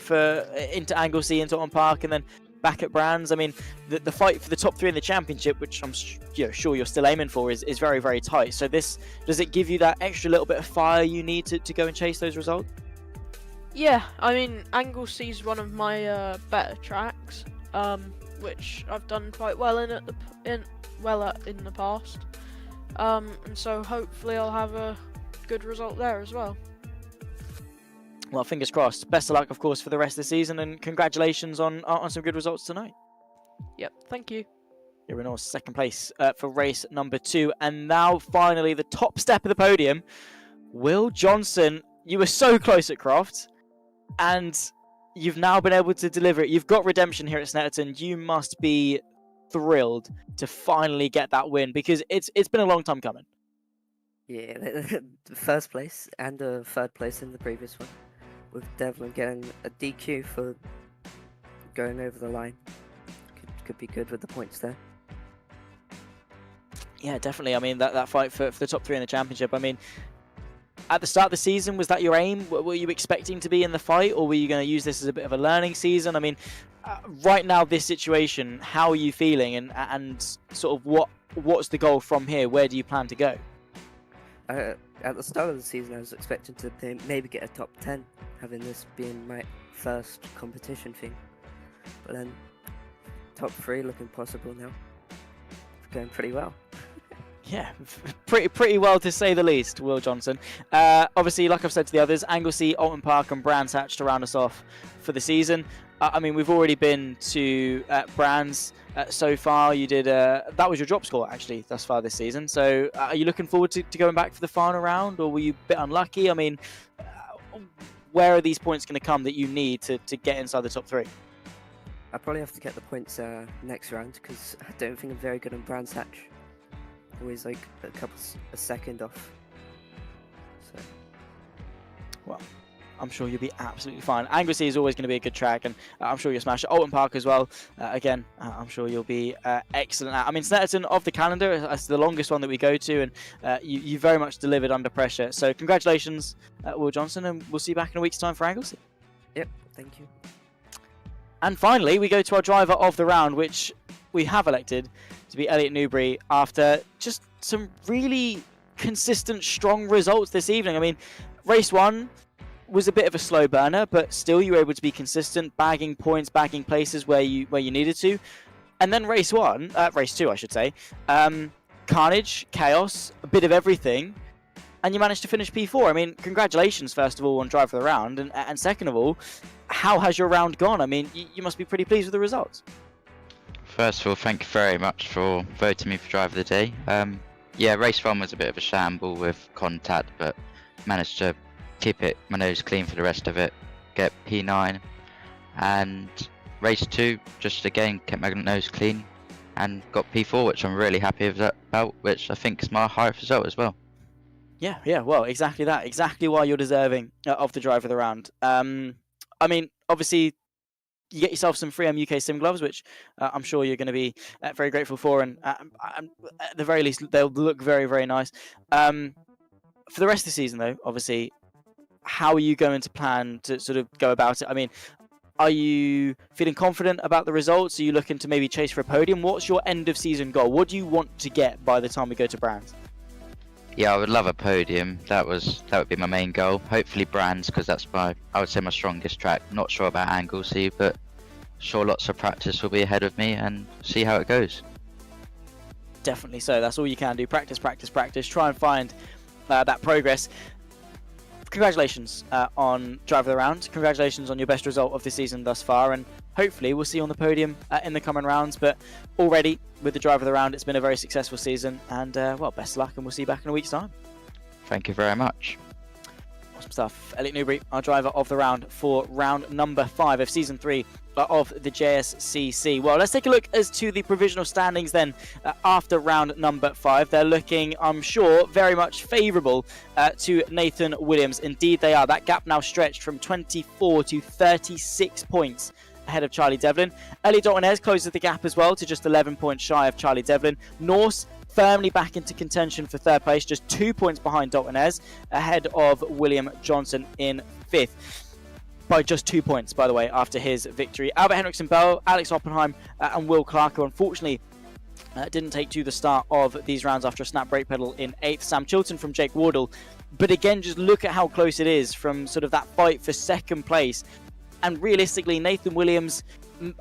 into Anglesey, into Tottenham Park, and then back at Brands? I mean, the fight for the top 3 in the championship, which I'm sure you're still aiming for, is very, very tight. So does it give you that extra little bit of fire you need to go and chase those results? Yeah, I mean, Anglesey's one of my better tracks, which I've done quite well in the past, and so hopefully I'll have a good result there as well. Well, fingers crossed. Best of luck, of course, for the rest of the season, and congratulations on some good results tonight. Yep, thank you. Gabriel Norse, 2nd place for race number 2, and now finally the top step of the podium. Will Johnson, you were so close at Croft, and you've now been able to deliver it. You've got redemption here at Snetterton. You must be thrilled to finally get that win, because it's been a long time coming. Yeah, the 1st place and the 3rd place in the previous one. with Devlin getting a DQ for going over the line. Could be good with the points there. Yeah, definitely. I mean, that fight for the top 3 in the championship. I mean, at the start of the season, was that your aim? Were you expecting to be in the fight, or were you going to use this as a bit of a learning season? I mean, right now, this situation, how are you feeling, and sort of what's the goal from here? Where do you plan to go? At the start of the season, I was expecting to maybe get a top 10, having this being my first competition thing. But then, top 3 looking possible now. Going pretty well. Yeah, pretty well to say the least, Will Johnson. Obviously, like I've said to the others, Anglesey, Alton Park and Brands Hatch to round us off for the season. I mean, we've already been to Brands so far. You did that was your drop score actually thus far this season. So are you looking forward to going back for the final round, or were you a bit unlucky? I mean, where are these points going to come that you need to get inside the top 3? I probably have to get the points next round, because I don't think I'm very good on Brands Hatch. Always like a second off. So. Well, I'm sure you'll be absolutely fine. Anglesey is always going to be a good track, and I'm sure you'll smash it. Alton Park as well. Again, I'm sure you'll be excellent at. I mean, Snetterton of the calendar, that's the longest one that we go to, and you very much delivered under pressure. So congratulations, Will Johnson, and we'll see you back in a week's time for Anglesey. Yep, thank you. And finally, we go to our driver of the round, which we have elected to be Elliot Newbury after just some really consistent, strong results this evening. I mean, race 1 was a bit of a slow burner, but still you were able to be consistent, bagging points, bagging places where you needed to. And then race 2, I should say, carnage, chaos, a bit of everything, and you managed to finish P4. I mean, congratulations, first of all, on driver of the round, and second of all, how has your round gone? I mean, you must be pretty pleased with the results. First of all, thank you very much for voting me for driver of the day. Yeah, race 1 was a bit of a shamble with contact, but managed to keep my nose clean for the rest of it, get P9, and race 2 just again kept my nose clean and got P4, which I'm really happy about, which I think is my highest result as well. Yeah, well, exactly that. Exactly why you're deserving of the driver of the round. I mean, obviously, you get yourself some free UK sim gloves, which I'm sure you're going to be very grateful for, and at the very least, they'll look very, very nice. For the rest of the season, though, obviously, how are you going to plan to sort of go about it? I mean, are you feeling confident about the results? Are you looking to maybe chase for a podium? What's your end of season goal? What do you want to get by the time we go to Brands? Yeah, I would love a podium. That would be my main goal. Hopefully Brands, because that's I would say my strongest track. Not sure about Anglesey, but sure lots of practice will be ahead of me, and see how it goes. Definitely so. That's all you can do. Practice, practice, practice. Try and find that progress. Congratulations on driver of the round. Congratulations on your best result of the season thus far, and hopefully we'll see you on the podium in the coming rounds. But already with the driver of the round, it's been a very successful season, and well, best of luck, and we'll see you back in a week's time. Thank you very much. Awesome stuff. Elliot Newbury, our driver of the round for round number 5 of season 3 of the JSCC. Well, let's take a look as to the provisional standings then after round number 5. They're looking, I'm sure, very much favourable to Nathan Williams. Indeed they are. That gap now stretched from 24 to 36 points ahead of Charlie Devlin. Elliot Dalton-Ayres closes the gap as well to just 11 points shy of Charlie Devlin. Norse firmly back into contention for 3rd place, just 2 points behind Dalton-Ayres, ahead of William Johnson in 5th. By just 2 points, by the way, after his victory. Albert Henriksen-Bell, Alex Oppenheim, and Will Clark, who unfortunately didn't take to the start of these rounds after a snap brake pedal in 8th. Sam Chilton from Jake Wardle. But again, just look at how close it is from sort of that fight for 2nd place. And realistically, Nathan Williams,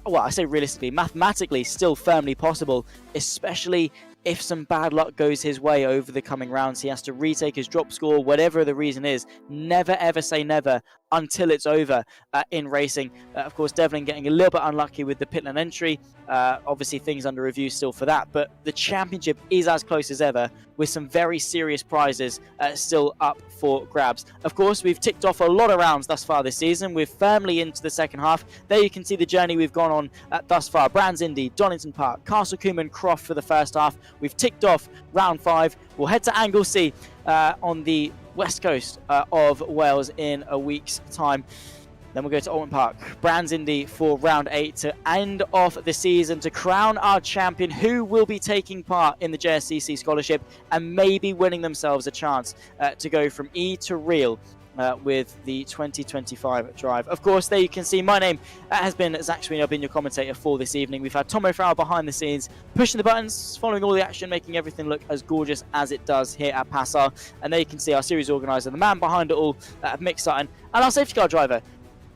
well, I say realistically, mathematically still firmly possible, especially if some bad luck goes his way over the coming rounds. He has to retake his drop score, whatever the reason is. Never ever say never until it's over in racing. Of course, Devlin getting a little bit unlucky with the pit lane entry. Obviously, things under review still for that. But the championship is as close as ever, with some very serious prizes still up for grabs. Of course, we've ticked off a lot of rounds thus far this season. We're firmly into the second half. There you can see the journey we've gone on thus far. Brands Indy, Donington Park, Castle Coombe, Croft for the first half. We've ticked off round 5. We'll head to Anglesey on the west coast of Wales in a week's time. Then we'll go to Alton Park, Brands Indy for round 8 to end off the season, to crown our champion, who will be taking part in the JSCC scholarship and maybe winning themselves a chance to go from E to Real with the 2025 drive. Of course, there you can see my name has been Zach Sweeney. I've been your commentator for this evening. We've had Tom O'Farrell behind the scenes, pushing the buttons, following all the action, making everything look as gorgeous as it does here at PASR. And there you can see our series organizer, the man behind it all, Mick Sutton, and our safety car driver,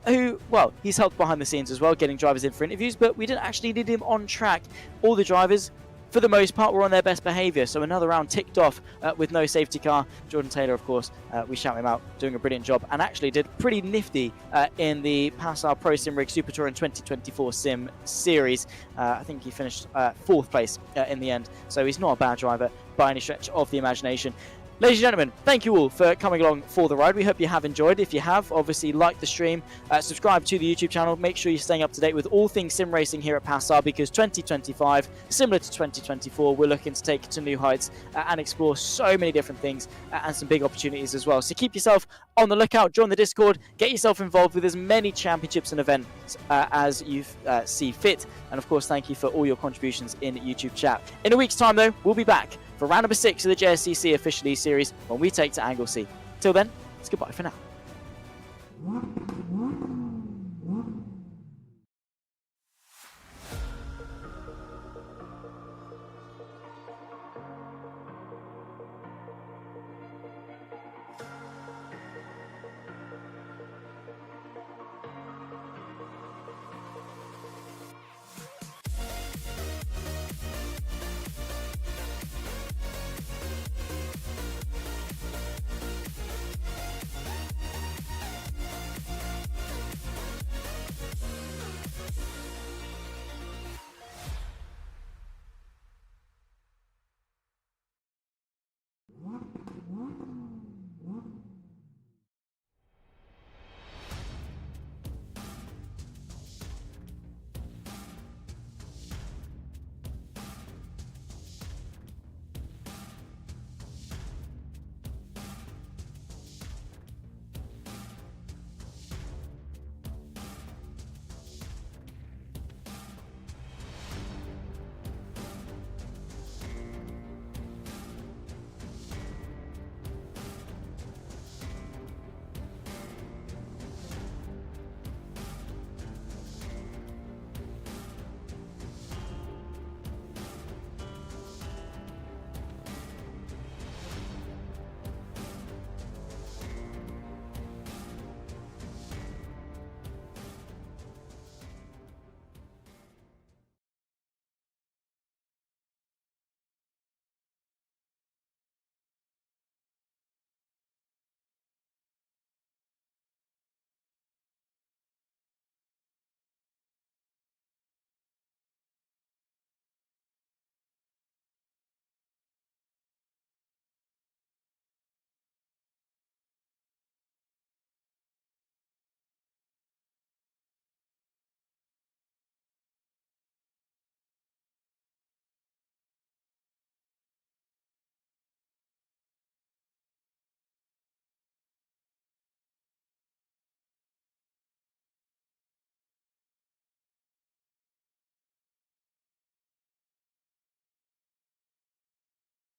who, well, he's helped behind the scenes as well, getting drivers in for interviews, but we didn't actually need him on track. All the drivers, for the most part, were on their best behaviour, so another round ticked off with no safety car. Jordan Taylor, of course, we shout him out, doing a brilliant job, and actually did pretty nifty in the PASR Pro Sim Rig Super Touring 2024 Sim Series. I think he finished 4th place in the end, so he's not a bad driver by any stretch of the imagination. Ladies and gentlemen, thank you all for coming along for the ride. We hope you have enjoyed. If you have, obviously like the stream, subscribe to the YouTube channel. Make sure you're staying up to date with all things sim racing here at PASR, because 2025, similar to 2024, we're looking to take it to new heights and explore so many different things and some big opportunities as well. So keep yourself on the lookout, join the Discord, get yourself involved with as many championships and events as you see fit. And of course, thank you for all your contributions in YouTube chat. In a week's time though, we'll be back for round number 6 of the JSCC Official eSeries when we take to Anglesey. Till then, it's goodbye for now.